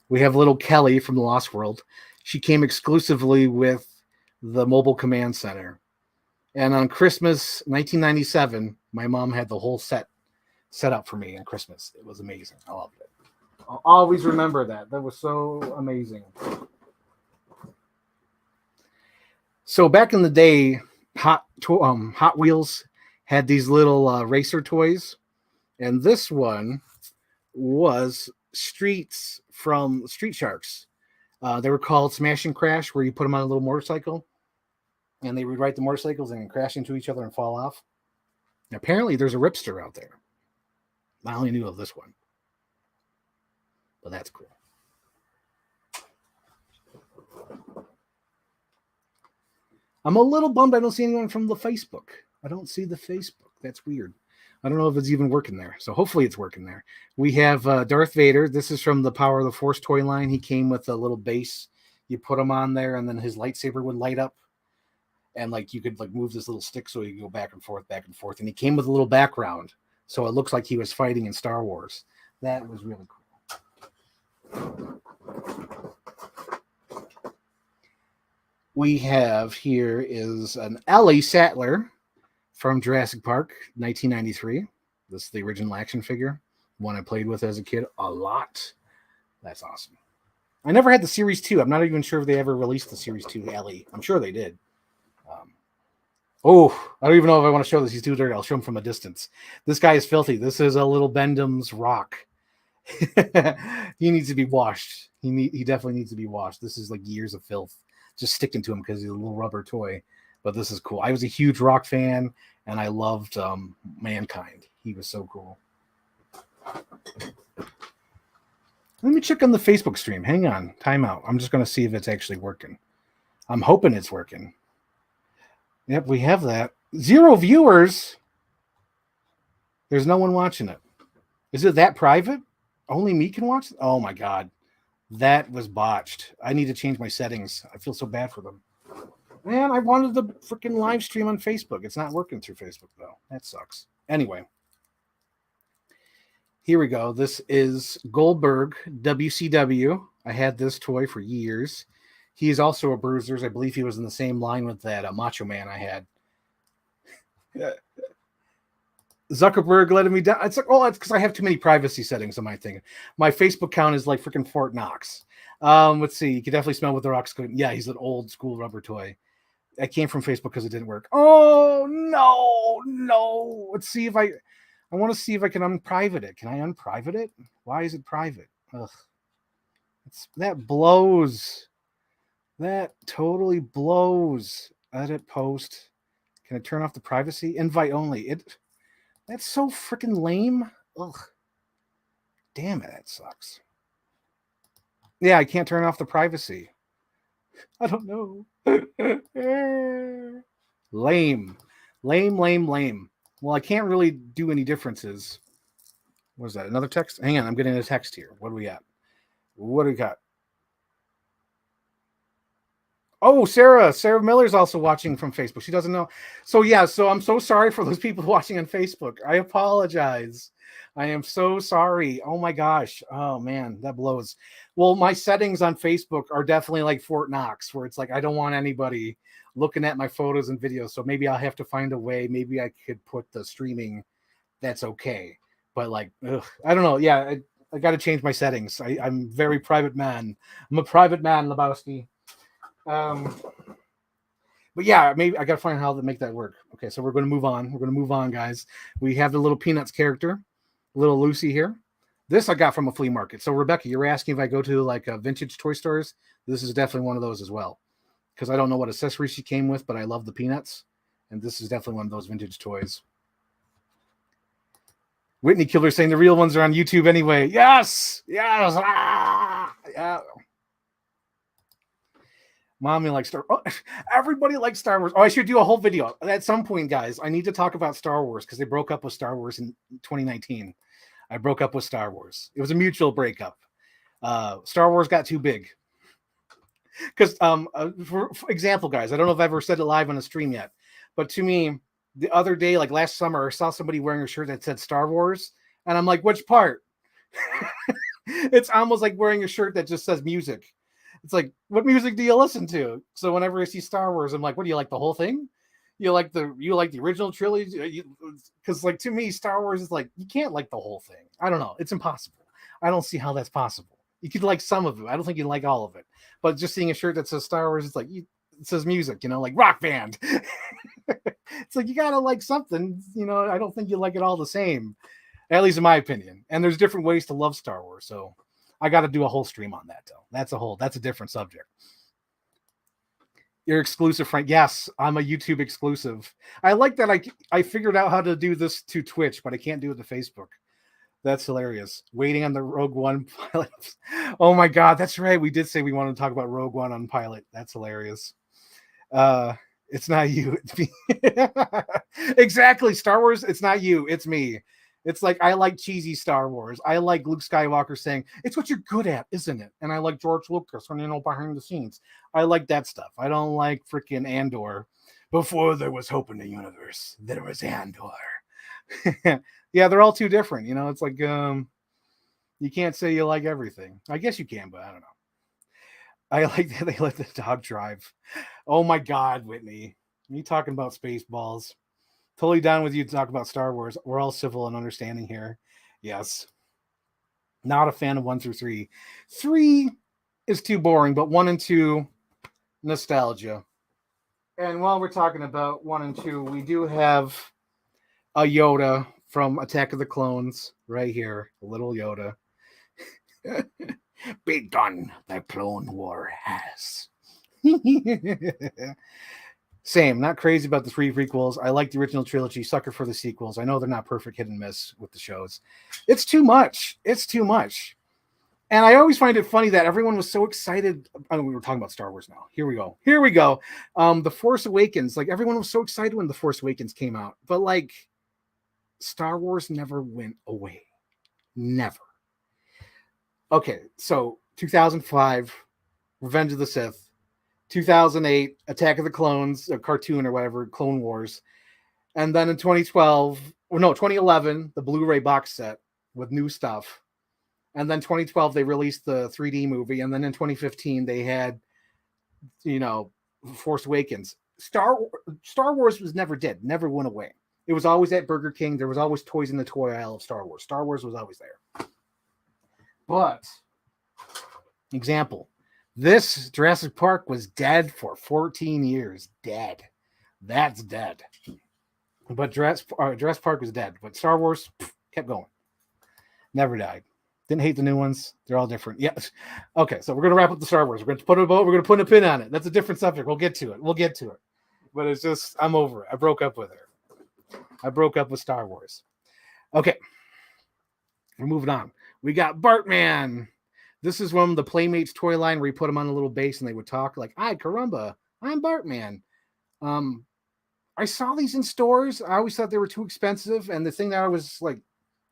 we have little Kelly from the Lost World. She came exclusively with the Mobile Command Center. And on Christmas 1997, my mom had the whole set up for me on Christmas. It was amazing. I loved it. I'll always remember that. That was so amazing. So back in the day, Hot Wheels had these little racer toys. And this one was Streets from Street Sharks. They were called Smash and Crash, where you put them on a little motorcycle. And they would ride the motorcycles and crash into each other and fall off. And apparently, there's a Ripster out there. I only knew of this one. But that's cool. I'm a little bummed I don't see anyone from the Facebook. I don't see the Facebook. That's weird. I don't know if it's even working there. So hopefully it's working there. We have Darth Vader. This is from the Power of the Force toy line. He came with a little base. You put him on there, and then his lightsaber would light up. And like you could like move this little stick so you could go back and forth. And he came with a little background. So it looks like he was fighting in Star Wars. That was really cool. We have here is an Ellie Sattler from Jurassic Park, 1993. This is the original action figure. One I played with as a kid a lot. That's awesome. I never had the Series 2. I'm not even sure if they ever released the Series 2 Ellie. I'm sure they did. Oh, I don't even know if I want to show this. He's too dirty. I'll show him from a distance. This guy is filthy. This is a little Bendham's rock. He needs to be washed. He definitely needs to be washed. This is like years of filth just sticking to him because he's a little rubber toy. But this is cool. I was a huge rock fan, and I loved Mankind. He was so cool. Let me check on the Facebook stream. Hang on. Time out. I'm just going to see if it's actually working. I'm hoping it's working. Yep, we have that. 0 viewers. There's no one watching it. Is it that private? Only me can watch it? Oh, my God. That was botched. I need to change my settings. I feel so bad for them. Man, I wanted the freaking live stream on Facebook. It's not working through Facebook, though. That sucks. Anyway. Here we go. This is Goldberg, WCW. I had this toy for years. He is also a Bruisers. I believe he was in the same line with that Macho Man I had. Zuckerberg letting me down. It's like, oh, it's because I have too many privacy settings on my thing. My Facebook account is like freaking Fort Knox. Let's see. You can definitely smell what the rock's going. Yeah, he's an old school rubber toy. I came from Facebook because it didn't work. Oh, no. Let's see if I want to see if I can unprivate it. Can I unprivate it? Why is it private? Ugh. That blows. That totally blows. Edit post. Can I turn off the privacy? Invite only. That's so freaking lame. Ugh. Damn it, that sucks. Yeah, I can't turn off the privacy. I don't know. Lame. Well, I can't really do any differences. What is that? Another text? Hang on, I'm getting a text here. What do we got? What do we got? Oh, Sarah Miller's also watching from Facebook. She doesn't know. So I'm so sorry for those people watching on Facebook. I apologize. I am so sorry. Oh my gosh. Oh man, that blows. Well, my settings on Facebook are definitely like Fort Knox, where it's like I don't want anybody looking at my photos and videos. So maybe I'll have to find a way. Maybe I could put the streaming. That's okay. But like, I don't know. Yeah, I got to change my settings. I'm a very private man. I'm a private man, Lebowski. But yeah, maybe I gotta find how to make that work. Okay, so we're going to move on. Guys. We have the little Peanuts character, little Lucy here. This I got from a flea market. So Rebecca, you're asking if I go to like a vintage toy stores. This is definitely one of those as well, because I don't know what accessories she came with, but I love the Peanuts, and this is definitely one of those vintage toys. Whitney Killer saying the real ones are on YouTube anyway. Yes. Yeah. Mommy likes everybody likes Star Wars. Oh, I should do a whole video at some point, guys. I need to talk about Star Wars because they broke up with Star Wars in 2019. I broke up with Star Wars. It was a mutual breakup. Star Wars got too big. Because, for example, guys, I don't know if I've ever said it live on a stream yet, but to me, the other day, like last summer, I saw somebody wearing a shirt that said Star Wars, and I'm like, which part? It's almost like wearing a shirt that just says music. It's like, what music do you listen to? So whenever I see Star Wars, I'm like, what do you like, the whole thing? You like the original trilogy? Because like to me, Star Wars is like, you can't like the whole thing. I don't know. It's impossible. I don't see how that's possible. You could like some of it. I don't think you like all of it. But just seeing a shirt that says Star Wars, it's like it says music, like rock band. It's like you gotta like something, I don't think you like it all the same. At least in my opinion. And there's different ways to love Star Wars, so I got to do a whole stream on that, though. That's a different subject. You're exclusive, Frank. Yes, I'm a YouTube exclusive. I like that I figured out how to do this to Twitch, but I can't do it to Facebook. That's hilarious. Waiting on the Rogue One pilot. Oh my God, that's right. We did say we wanted to talk about Rogue One on pilot. That's hilarious. It's not you, it's me. Exactly. Star Wars, it's not you, it's me. It's like I like cheesy Star Wars. I like Luke Skywalker saying, it's what you're good at, isn't it? And I like George Lucas, behind the scenes. I like that stuff. I don't like freaking Andor. Before there was hope in the universe, there was Andor. Yeah, they're all too different. It's like you can't say you like everything. I guess you can, but I don't know. I like that they let the dog drive. Oh my God, Whitney. You talking about Spaceballs. Totally down with you to talk about Star Wars. We're all civil and understanding here. Yes. Not a fan of 1 through 3. 3 is too boring, but 1 and 2, nostalgia. And while we're talking about 1 and 2, we do have a Yoda from Attack of the Clones right here. A little Yoda. Be done, the Clone War has. Same, not crazy about the 3 prequels. I like the original trilogy, sucker for the sequels. I know they're not perfect, hit and miss with the shows. It's too much. It's too much. And I always find it funny that everyone was so excited. I mean, we were talking about Star Wars now. Here we go. Here we go. The Force Awakens. Like, everyone was so excited when The Force Awakens came out. But, like, Star Wars never went away. Never. Okay, so 2005, Revenge of the Sith. 2008, Attack of the Clones, a cartoon or whatever, Clone Wars. And then in 2011, the Blu-ray box set with new stuff. And then 2012, they released the 3D movie. And then in 2015, they had, Force Awakens. Star Wars was never dead, never went away. It was always at Burger King. There was always toys in the toy aisle of Star Wars. Star Wars was always there. But, example, this Jurassic Park was dead for 14 years. Dead. That's dead. But Jurassic Park was dead. But Star Wars kept going. Never died. Didn't hate the new ones. They're all different. Yes. Okay, so we're going to wrap up the Star Wars. We're going to put a bow. We're going to put a pin on it. That's a different subject. We'll get to it. But it's just, I'm over it. I broke up with her. I broke up with Star Wars. Okay. We're moving on. We got Bartman. This is one of the Playmates toy line where you put them on a little base and they would talk like, "Hi, caramba, I'm Bartman." I saw these in stores. I always thought they were too expensive. And the thing that I was like,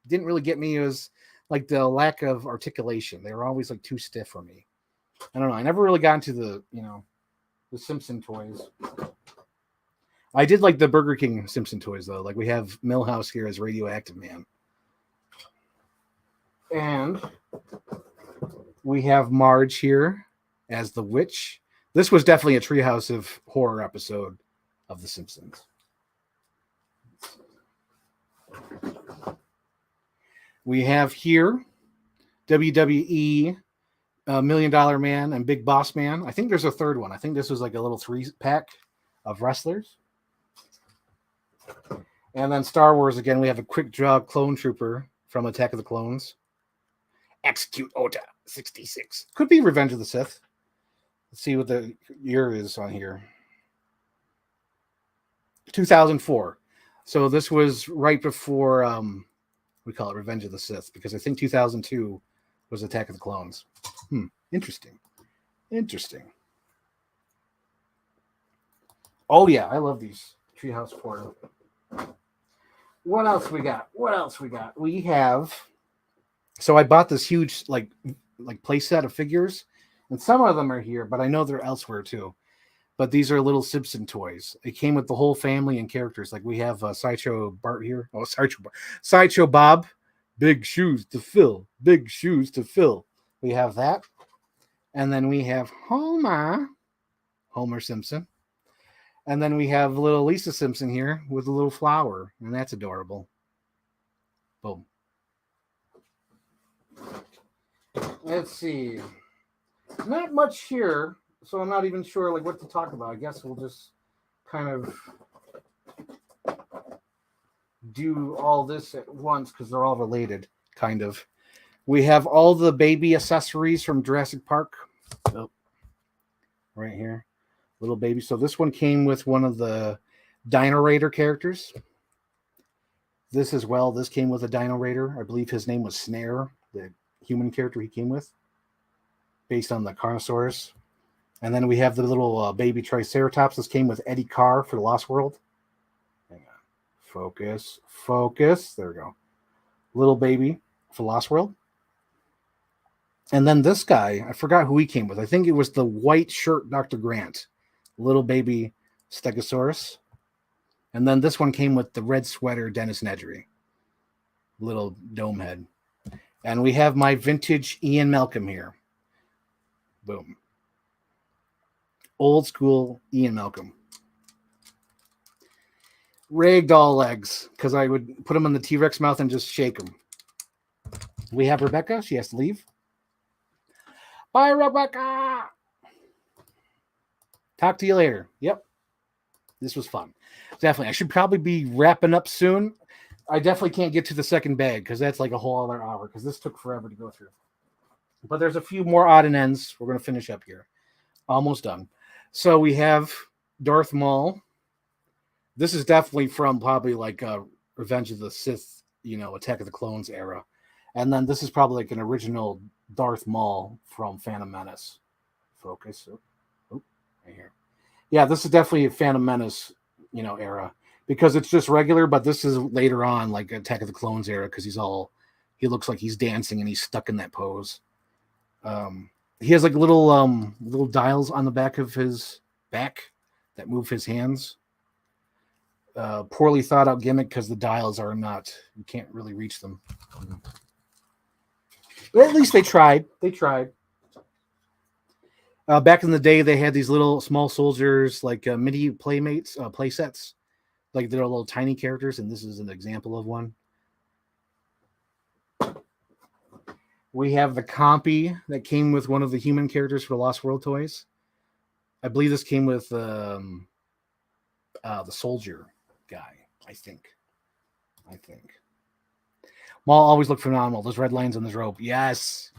didn't really get me was like the lack of articulation. They were always like too stiff for me. I don't know. I never really got into the Simpson toys. I did like the Burger King Simpson toys though. Like we have Milhouse here as Radioactive Man. And we have Marge here as the witch. This was definitely a Treehouse of Horror episode of The Simpsons. We have here WWE $1 Million Man and Big Boss Man. I think there's a third one. I think this was like a little 3-pack of wrestlers. And then Star Wars again. We have a Quick Draw Clone Trooper from Attack of the Clones. Execute Order 66. Could be Revenge of the Sith. Let's see what the year is on here. 2004. So this was right before we call it Revenge of the Sith, because I think 2002 was Attack of the Clones. Interesting. Oh yeah, I love these Treehouse Portal. What else we got? We have. So I bought this huge like play set of figures, and some of them are here, but I know they're elsewhere too. But these are little Simpson toys. It came with the whole family and characters. Like we have Sideshow Bart here. Oh, Sideshow Bob. Big shoes to fill. We have that. And then we have Homer Simpson. And then we have little Lisa Simpson here with a little flower. And that's adorable. Boom. Let's see. Not much here. So I'm not even sure like what to talk about. I guess we'll just kind of do all this at once because they're all related, kind of. We have all the baby accessories from Jurassic Park. Oh, right here. Little baby. So this one came with one of the Dino Raider characters. This as well. This came with a Dino Raider. I believe his name was Snare, the human character he came with, based on the Carnosaurus. And then we have the little baby Triceratops. This came with Eddie Carr for the Lost World. Hang on. Focus. There we go. Little baby for Lost World. And then this guy, I forgot who he came with. I think it was the white shirt Dr. Grant. Little baby Stegosaurus. And then this one came with the red sweater Dennis Nedry. Little dome head. And we have my vintage Ian Malcolm here. Boom. Old school Ian Malcolm. Ragdoll legs, because I would put them in the T-Rex mouth and just shake them. We have Rebecca. She has to leave. Bye, Rebecca. Talk to you later. Yep. This was fun. Definitely. I should probably be wrapping up soon. I definitely can't get to the second bag because that's like a whole other hour because this took forever to go through. But there's a few more odd and ends. We're going to finish up here. Almost done. So we have Darth Maul. This is definitely from probably like Revenge of the Sith, Attack of the Clones era. And then this is probably like an original Darth Maul from Phantom Menace. Focus. Oh, right here. Yeah, this is definitely a Phantom Menace, era. Because it's just regular, but this is later on, like Attack of the Clones era, because he looks like he's dancing and he's stuck in that pose. He has like little dials on the back of his back that move his hands. Poorly thought out gimmick because the dials are not, you can't really reach them. But at least they tried. Back in the day, they had these little small soldiers, like mini play sets. Like they're little tiny characters, and this is an example of one. We have the Compy that came with one of the human characters for the Lost World toys. I believe this came with the soldier guy, I think. Maul always looked phenomenal. Those red lines on his robe. Yes.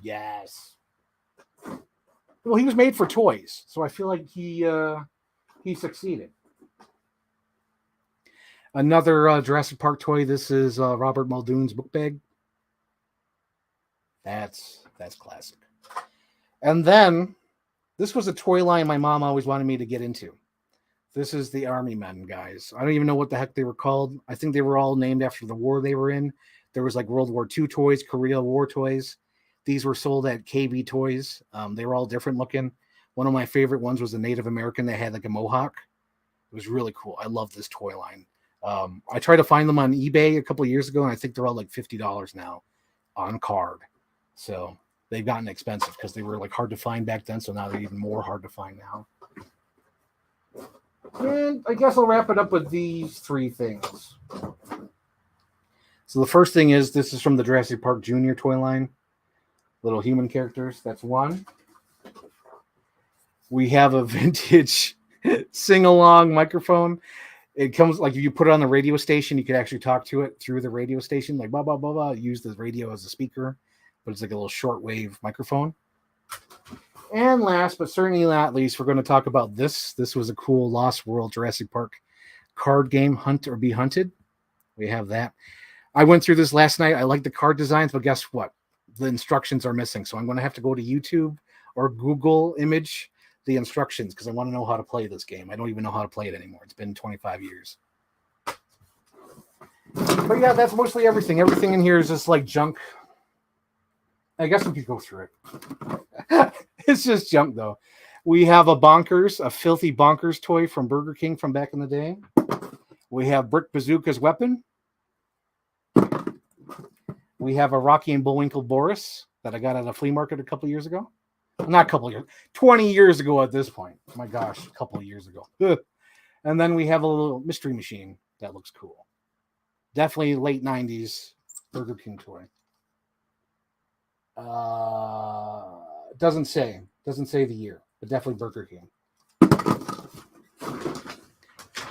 Well, he was made for toys, so I feel like he succeeded. Another Jurassic Park toy. This is Robert Muldoon's book bag. That's classic. And then this was a toy line my mom always wanted me to get into. This is the Army Men, guys. I don't even know what the heck they were called. I think they were all named after the war they were in. There was like World War II toys, Korea War toys. These were sold at KB Toys. They were all different looking. One of my favorite ones was a Native American that had like a mohawk. It was really cool. I love this toy line. I tried to find them on eBay a couple of years ago, and I think they're all like $50 now on card. So they've gotten expensive because they were like hard to find back then. So now they're even more hard to find now. And I guess I'll wrap it up with these three things. So the first thing is this is from the Jurassic Park Junior toy line. Little human characters. That's one. We have a vintage sing-along microphone. It comes like if you put it on the radio station, you could actually talk to it through the radio station, like blah, blah, blah, blah. Use the radio as a speaker, but it's like a little shortwave microphone. And last, but certainly not least, we're going to talk about this. This was a cool Lost World Jurassic Park card game, Hunt or Be Hunted. We have that. I went through this last night. I like the card designs, but guess what? The instructions are missing. So I'm going to have to go to YouTube or Google image the instructions because I want to know how to play this game. I don't even know how to play it anymore. It's been 25 years. But yeah, that's mostly everything. Everything in here is just like junk. I guess we could go through it. It's just junk though. We have a filthy Bonkers toy from Burger King from back in the day. We have Brick Bazooka's weapon. We have a Rocky and Bullwinkle Boris that I got at a flea market a couple years ago. Not a couple years, 20 years ago at this point. My gosh, a couple of years ago. And then we have a little mystery machine that looks cool. Definitely late 90s Burger King toy. Doesn't say the year, but definitely Burger King.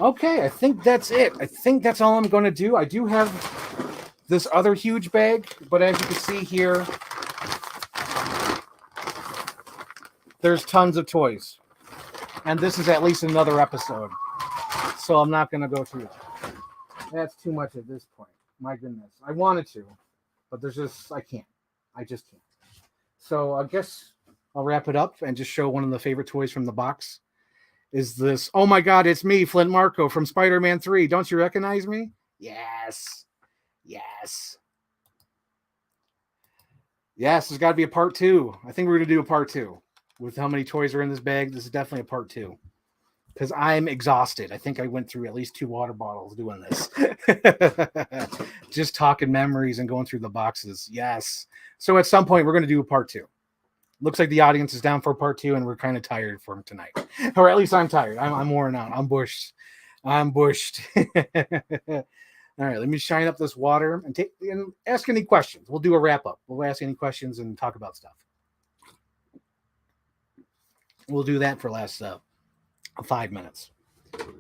Okay, I think that's it. I think that's all I'm going to do. I do have this other huge bag, but as you can see here, there's tons of toys. And this is at least another episode. So I'm not going to go through it. That's too much at this point. My goodness. I wanted to, but I can't. I just can't. So I guess I'll wrap it up and just show one of the favorite toys from the box. Is this, oh my God, it's me, Flint Marko from Spider-Man 3. Don't you recognize me? Yes. Yes, there's got to be a part 2. I think we're going to do a part 2. With how many toys are in this bag, this is definitely a part 2. Because I'm exhausted. I think I went through at least 2 water bottles doing this. Just talking memories and going through the boxes. Yes. So at some point, we're going to do a part 2. Looks like the audience is down for part 2, and we're kind of tired for tonight. Or at least I'm tired. I'm worn out. I'm bushed. All right, let me shine up this water and ask any questions. We'll do a wrap up. We'll ask any questions and talk about stuff. We'll do that for the last 5 minutes.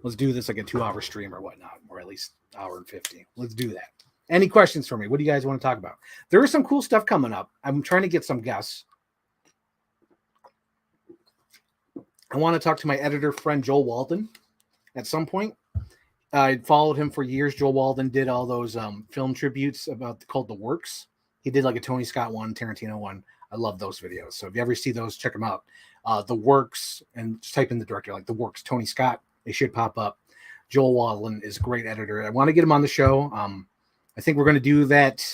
Let's do this like a 2-hour stream or whatnot, or at least hour and 50. Let's do that. Any questions for me? What do you guys want to talk about? There is some cool stuff coming up. I'm trying to get some guests. I want to talk to my editor friend, Joel Walden, at some point. I followed him for years. Joel Walden did all those film tributes called The Works. He did like a Tony Scott one, Tarantino one. I love those videos. So if you ever see those, check them out. The Works, and just type in the director, like The Works, Tony Scott. They should pop up. Joel Walden is a great editor. I want to get him on the show. I think we're going to do that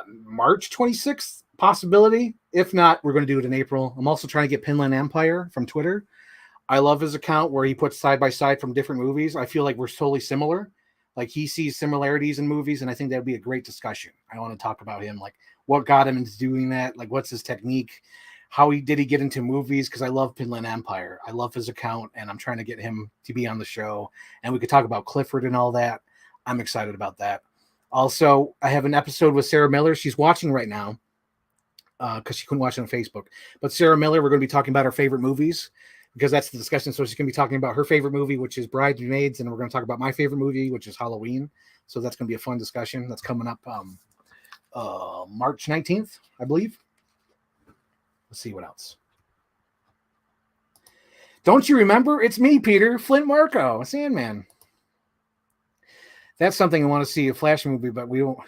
March 26th, possibility. If not, we're going to do it in April. I'm also trying to get Pinland Empire from Twitter. I love his account where he puts side by side from different movies. I feel like we're totally similar. Like he sees similarities in movies, and I think that'd be a great discussion. I want to talk about him, like what got him into doing that, like what's his technique, how did he get into movies? Because I love Pinland Empire. I love his account, and I'm trying to get him to be on the show, and we could talk about Clifford and all that. I'm excited about that. Also, I have an episode with Sarah Miller. She's watching right now because she couldn't watch it on Facebook. But Sarah Miller, we're going to be talking about her favorite movies, because that's the discussion. So she's going to be talking about her favorite movie, which is Bridesmaids, and we're going to talk about my favorite movie, which is Halloween. So that's going to be a fun discussion. That's coming up March 19th, I believe. Let's see what else. Don't you remember? It's me, Peter Flint Marco, Sandman. That's something I want to see, a Flash movie, but we won't.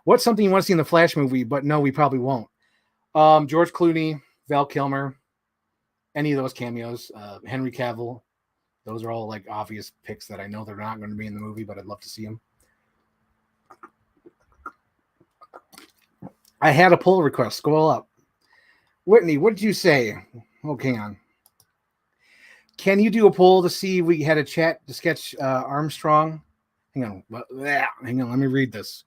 What's something you want to see in the Flash movie, but no, we probably won't. George Clooney, Val Kilmer, any of those cameos, Henry Cavill. Those are all like obvious picks that I know they're not going to be in the movie, but I'd love to see them. I had a poll request. Scroll up. Whitney, what did you say? Oh, hang on. Can you do a poll to see if we had a chat to sketch Armstrong? Hang on. Hang on. Let me read this.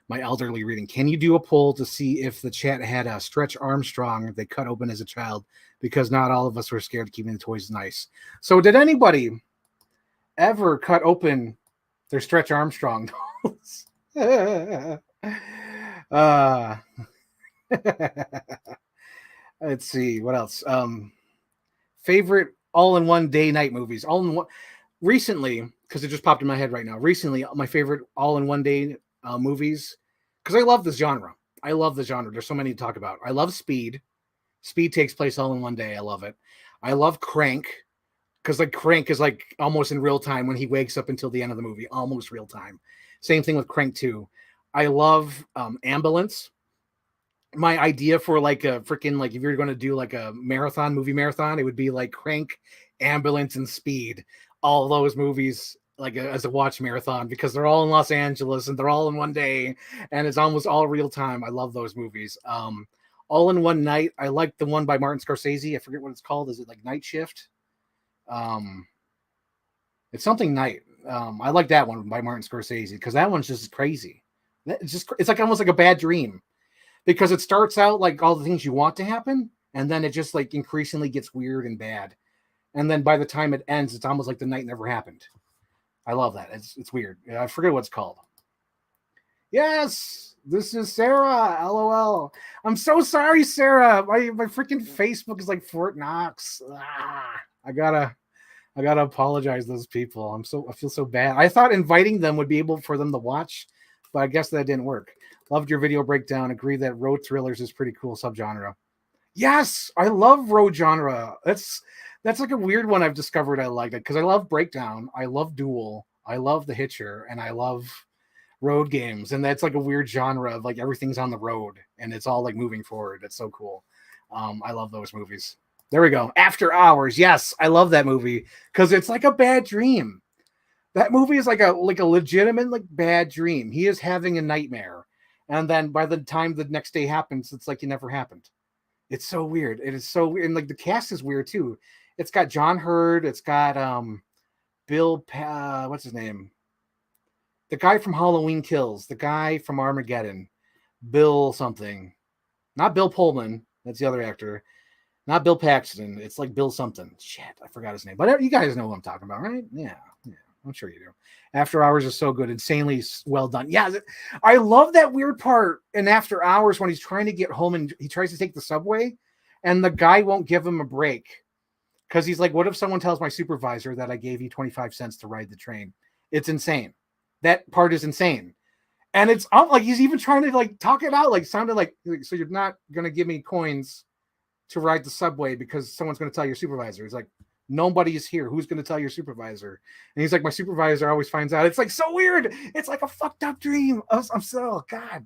My elderly reading. Can you do a poll to see if the chat had a Stretch Armstrong they cut open as a child? Because not all of us were scared of keeping the toys nice. So did anybody ever cut open their Stretch Armstrong dolls? Let's see. What else? Favorite all-in-one day-night movies. All-in-one. Recently, because it just popped in my head right now. Recently, my favorite all-in-one day movies, because I love this genre. I love the genre. There's so many to talk about. I love Speed. Speed takes place all in one day. I love it. I love Crank, because like Crank is like almost in real time when he wakes up until the end of the movie, almost real time. Same thing with Crank 2. I love Ambulance. My idea for like a freaking, like if you're going to do like a marathon, movie marathon, it would be like Crank, Ambulance, and Speed. All those movies like as a watch marathon, because they're all in Los Angeles and they're all in one day and it's almost all real time. I love those movies. All in One Night. I like the one by Martin Scorsese. I forget what it's called. Is it like Night Shift? It's something night. I like that one by Martin Scorsese because that one's just crazy. It's like almost like a bad dream, because it starts out like all the things you want to happen, and then it just like increasingly gets weird and bad. And then by the time it ends, it's almost like the night never happened. I love that. It's weird. I forget what it's called. Yes, this is Sarah. LOL. I'm so sorry, Sarah. My freaking Facebook is like Fort Knox. I gotta apologize to those people. I feel so bad. I thought inviting them would be able for them to watch, but I guess that didn't work. Loved your video breakdown. Agree that road thrillers is pretty cool subgenre. Yes, I love road genre. That's like a weird one I've discovered I like it because I love breakdown, I love duel, I love the Hitcher, and I love road games. And that's like a weird genre of like everything's on the road and it's all like moving forward. It's so cool. I love those movies. There we go. After Hours. Yes, I love that movie because it's like a bad dream. That movie is like a legitimate like bad dream. He is having a nightmare. And then by the time the next day happens, it's like it never happened. It's so weird. It is so weird. And like the cast is weird too. It's got John Hurd. It's got Bill, what's his name? The guy from Halloween Kills. The guy from Armageddon. Bill something. Not Bill Pullman. That's the other actor. Not Bill Paxton. It's like Bill something. Shit, I forgot his name. But you guys know what I'm talking about, right? Yeah, I'm sure you do. After Hours is so good. Insanely well done. Yeah, I love that weird part in After Hours when he's trying to get home and he tries to take the subway and the guy won't give him a break. Because he's like, what if someone tells my supervisor that I gave you 25 cents to ride the train? It's insane. That part is insane. And it's like he's even trying to like talk it out, like sounded like, so you're not going to give me coins to ride the subway because someone's going to tell your supervisor. He's like, nobody is here. Who's going to tell your supervisor? And he's like, my supervisor always finds out. It's like so weird. It's like a fucked up dream. I'm so, God.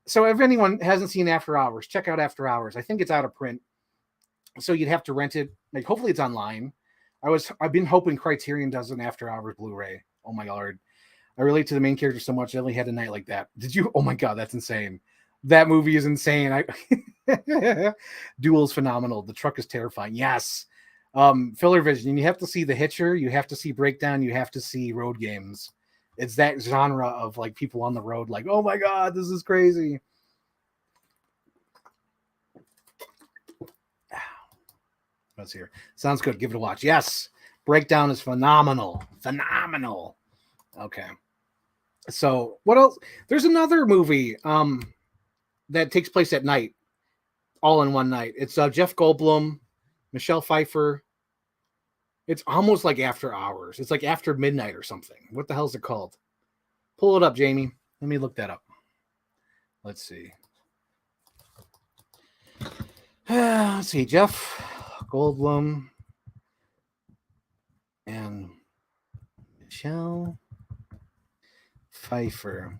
So if anyone hasn't seen After Hours, check out After Hours. I think it's out of print. So you'd have to rent it. Like, hopefully it's online. I've been hoping Criterion does an After Hours Blu-ray. Oh my Lord. I relate to the main character so much. I only had a night like that. Did you? Oh my God, that's insane. That movie is insane. Duel's phenomenal. The truck is terrifying. Yes. Filler Vision. You have to see The Hitcher. You have to see Breakdown. You have to see Road Games. It's that genre of like people on the road. Like, oh my God, this is crazy. What's here? Sounds good. Give it a watch. Yes. Breakdown is phenomenal. Phenomenal. Okay. So what else? There's another movie that takes place at night, all in one night. It's Jeff Goldblum, Michelle Pfeiffer. It's almost like After Hours. It's like after midnight or something. What the hell is it called? Pull it up, Jamie. Let me look that up. Let's see. Let's see. Jeff Goldblum and Michelle Pfeiffer.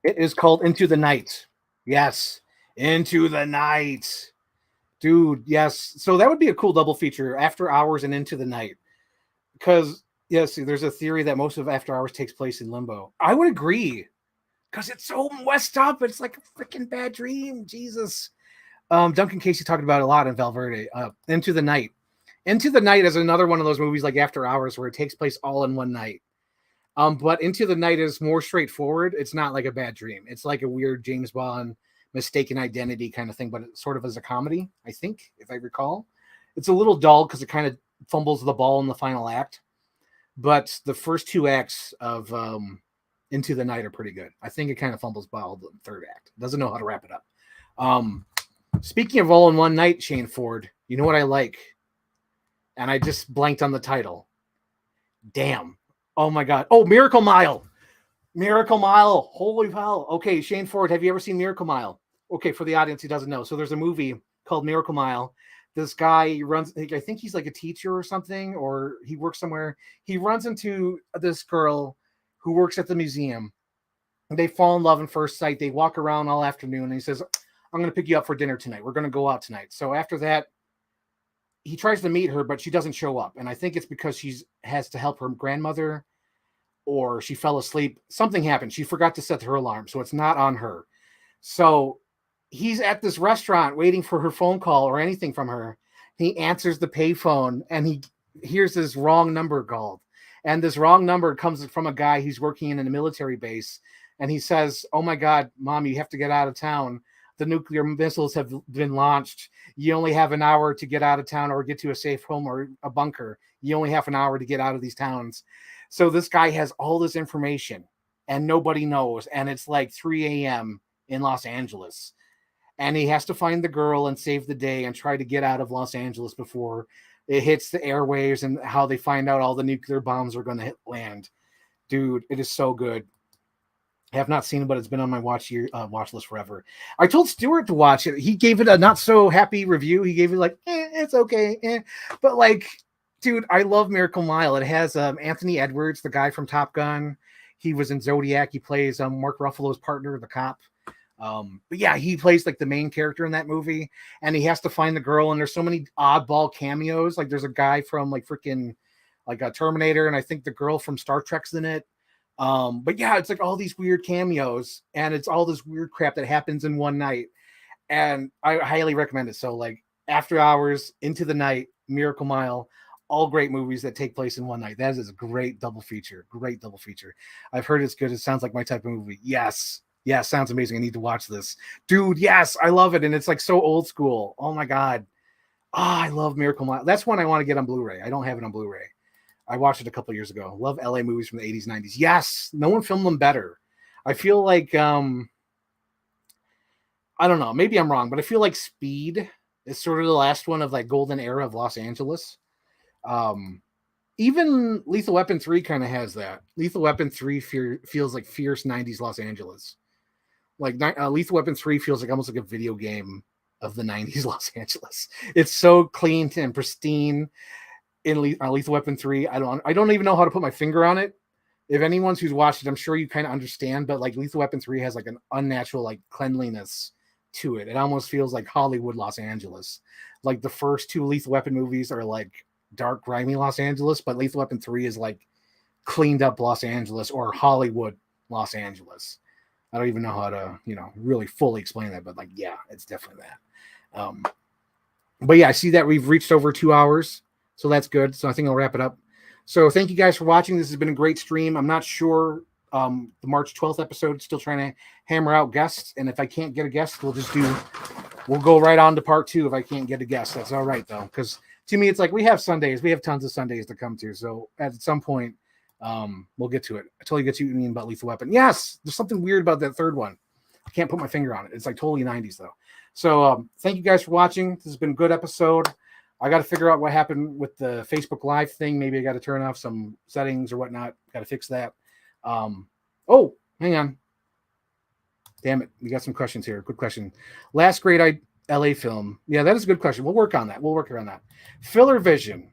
It is called Into the Night. Yes. Into the Night. Dude, yes. So that would be a cool double feature, After Hours and Into the Night. Because, yes, there's a theory that most of After Hours takes place in limbo. I would agree. Because it's so messed up. It's like a freaking bad dream. Jesus. Duncan Casey talked about it a lot in Valverde. Into the Night. Into the Night is another one of those movies like After Hours where it takes place all in one night. But Into the Night is more straightforward. It's not like a bad dream. It's like a weird James Bond mistaken identity kind of thing, but it sort of as a comedy, I think, if I recall. It's a little dull because it kind of fumbles the ball in the final act. But the first two acts of Into the Night are pretty good. I think it kind of fumbles ball the third act. Doesn't know how to wrap it up. Speaking of all in one night, Shane Ford, you know what I like? And I just blanked on the title. Damn. Oh my God. Oh, Miracle Mile. Miracle Mile. Holy hell. Okay, Shane Ford, have you ever seen Miracle Mile? Okay, for the audience who doesn't know. So there's a movie called Miracle Mile. This guy runs, I think he's like a teacher or something, or he works somewhere. He runs into this girl who works at the museum. They fall in love in first sight. They walk around all afternoon, and he says, I'm going to pick you up for dinner tonight. We're going to go out tonight. So after that, he tries to meet her, but she doesn't show up. And I think it's because she has to help her grandmother, or she fell asleep. Something happened. She forgot to set her alarm, so it's not on her. So he's at this restaurant waiting for her phone call or anything from her. He answers the payphone, and he hears this wrong number called. And this wrong number comes from a guy who's working in a military base. And he says, oh my God, Mom, you have to get out of town. The nuclear missiles have been launched. You only have an hour to get out of town or get to a safe home or a bunker. You only have an hour to get out of these towns. So this guy has all this information and nobody knows. And it's like 3 a.m. in Los Angeles. And he has to find the girl and save the day and try to get out of Los Angeles before it hits the airwaves and how they find out all the nuclear bombs are going to land. Dude, it is so good. I have not seen it, but it's been on my watch list forever. I told Stuart to watch it. He gave it a not so happy review. He gave it like, it's okay. But like, dude, I love Miracle Mile. It has Anthony Edwards, the guy from Top Gun. He was in Zodiac. He plays Mark Ruffalo's partner, the cop. But yeah, he plays like the main character in that movie, and he has to find the girl. And there's so many oddball cameos. Like there's a guy from like freaking like a Terminator, and I think the girl from Star Trek's in it. But yeah, it's like all these weird cameos, and it's all this weird crap that happens in one night. And I highly recommend it. So like After Hours, Into the Night, Miracle Mile, all great movies that take place in one night. That is a great double feature. Great double feature. I've heard it's good. It sounds like my type of movie. Yes. Yeah, sounds amazing. I need to watch this. Dude, yes, I love it. And it's like so old school. Oh my God. I love Miracle Mile. That's one I want to get on Blu-ray. I don't have it on Blu-ray. I watched it a couple years ago. Love LA movies from the 80s, 90s. Yes, no one filmed them better. I feel like, I don't know, maybe I'm wrong, but I feel like Speed It's sort of the last one of like golden era of Los Angeles. Even Lethal Weapon 3 kind of has that. Lethal Weapon 3 feels like fierce 90s Los Angeles. Like Lethal Weapon 3 feels like almost like a video game of the 90s Los Angeles. It's so clean and pristine in Lethal Weapon 3. I don't even know how to put my finger on it. If anyone's who's watched it, I'm sure you kind of understand, but like Lethal Weapon 3 has like an unnatural like cleanliness to it. It almost feels like Hollywood Los Angeles. Like the first 2 Lethal Weapon movies are like dark, grimy Los Angeles, but Lethal Weapon 3 is like cleaned up Los Angeles or Hollywood Los Angeles. I don't even know how to, really fully explain that, but like, yeah, it's definitely that. But yeah, I see that we've reached over 2 hours, so that's good. So I think I'll wrap it up. So thank you guys for watching. This has been a great stream. I'm not sure the March 12th episode, still trying to hammer out guests. And if I can't get a guest, we'll go right on to part 2 if I can't get a guest. That's all right though. Because to me, it's like we have Sundays. We have tons of Sundays to come to. So at some point, we'll get to it. I totally get you what you mean about Lethal Weapon. Yes, there's something weird about that third one. I can't put my finger on it. It's like totally 90s though. So thank you guys for watching. This has been a good episode. I got to figure out what happened with the Facebook Live thing. Maybe I got to turn off some settings or whatnot. Got to fix that. Oh, hang on. Damn it. We got some questions here. Good question. Last great LA film. Yeah, that is a good question. We'll work on that. We'll work around that. Filler Vision.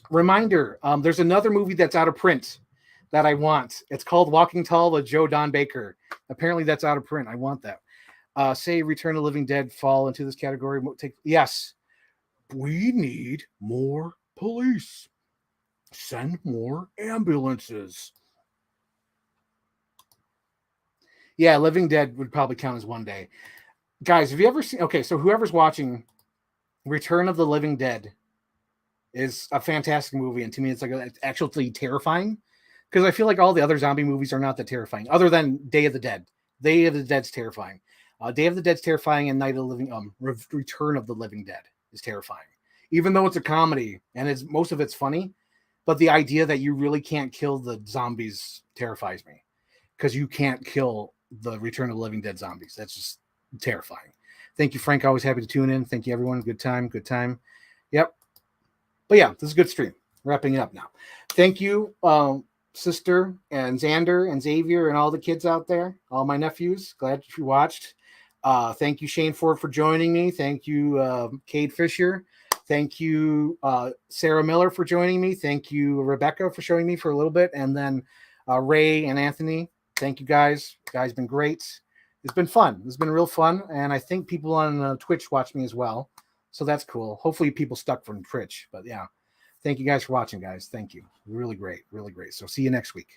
Reminder, there's another movie that's out of print that I want. It's called Walking Tall with Joe Don Baker. Apparently that's out of print. I want that. Say Return of the Living Dead fall into this category. Yes. We need more police. Send more ambulances. Yeah, Living Dead would probably count as one day. Guys, have you ever seen... Okay, so whoever's watching, Return of the Living Dead is a fantastic movie, and to me it's like it's actually terrifying, because I feel like all the other zombie movies are not that terrifying, other than Day of the Dead. Day of the Dead's terrifying. Day of the Dead's terrifying, and Night of the Living... Return of the Living Dead is terrifying. Even though it's a comedy, and most of it's funny, but the idea that you really can't kill the zombies terrifies me, because you can't kill the Return of the Living Dead zombies. That's just terrifying. Thank you, Frank. Always happy to tune in. Thank you, everyone. Good time. Yep. But yeah, this is a good stream. Wrapping it up now. Thank you, Sister and Xander and Xavier and all the kids out there, all my nephews. Glad you watched. Thank you, Shane Ford, for joining me. Thank you, Cade Fisher. Thank you, Sarah Miller, for joining me. Thank you, Rebecca, for showing me for a little bit. And then Ray and Anthony. Thank you, guys. You guys been great. It's been fun. It's been real fun. And I think people on Twitch watch me as well. So that's cool. Hopefully people stuck from Twitch. But yeah, thank you guys for watching, guys. Thank you. Really great. Really great. So see you next week.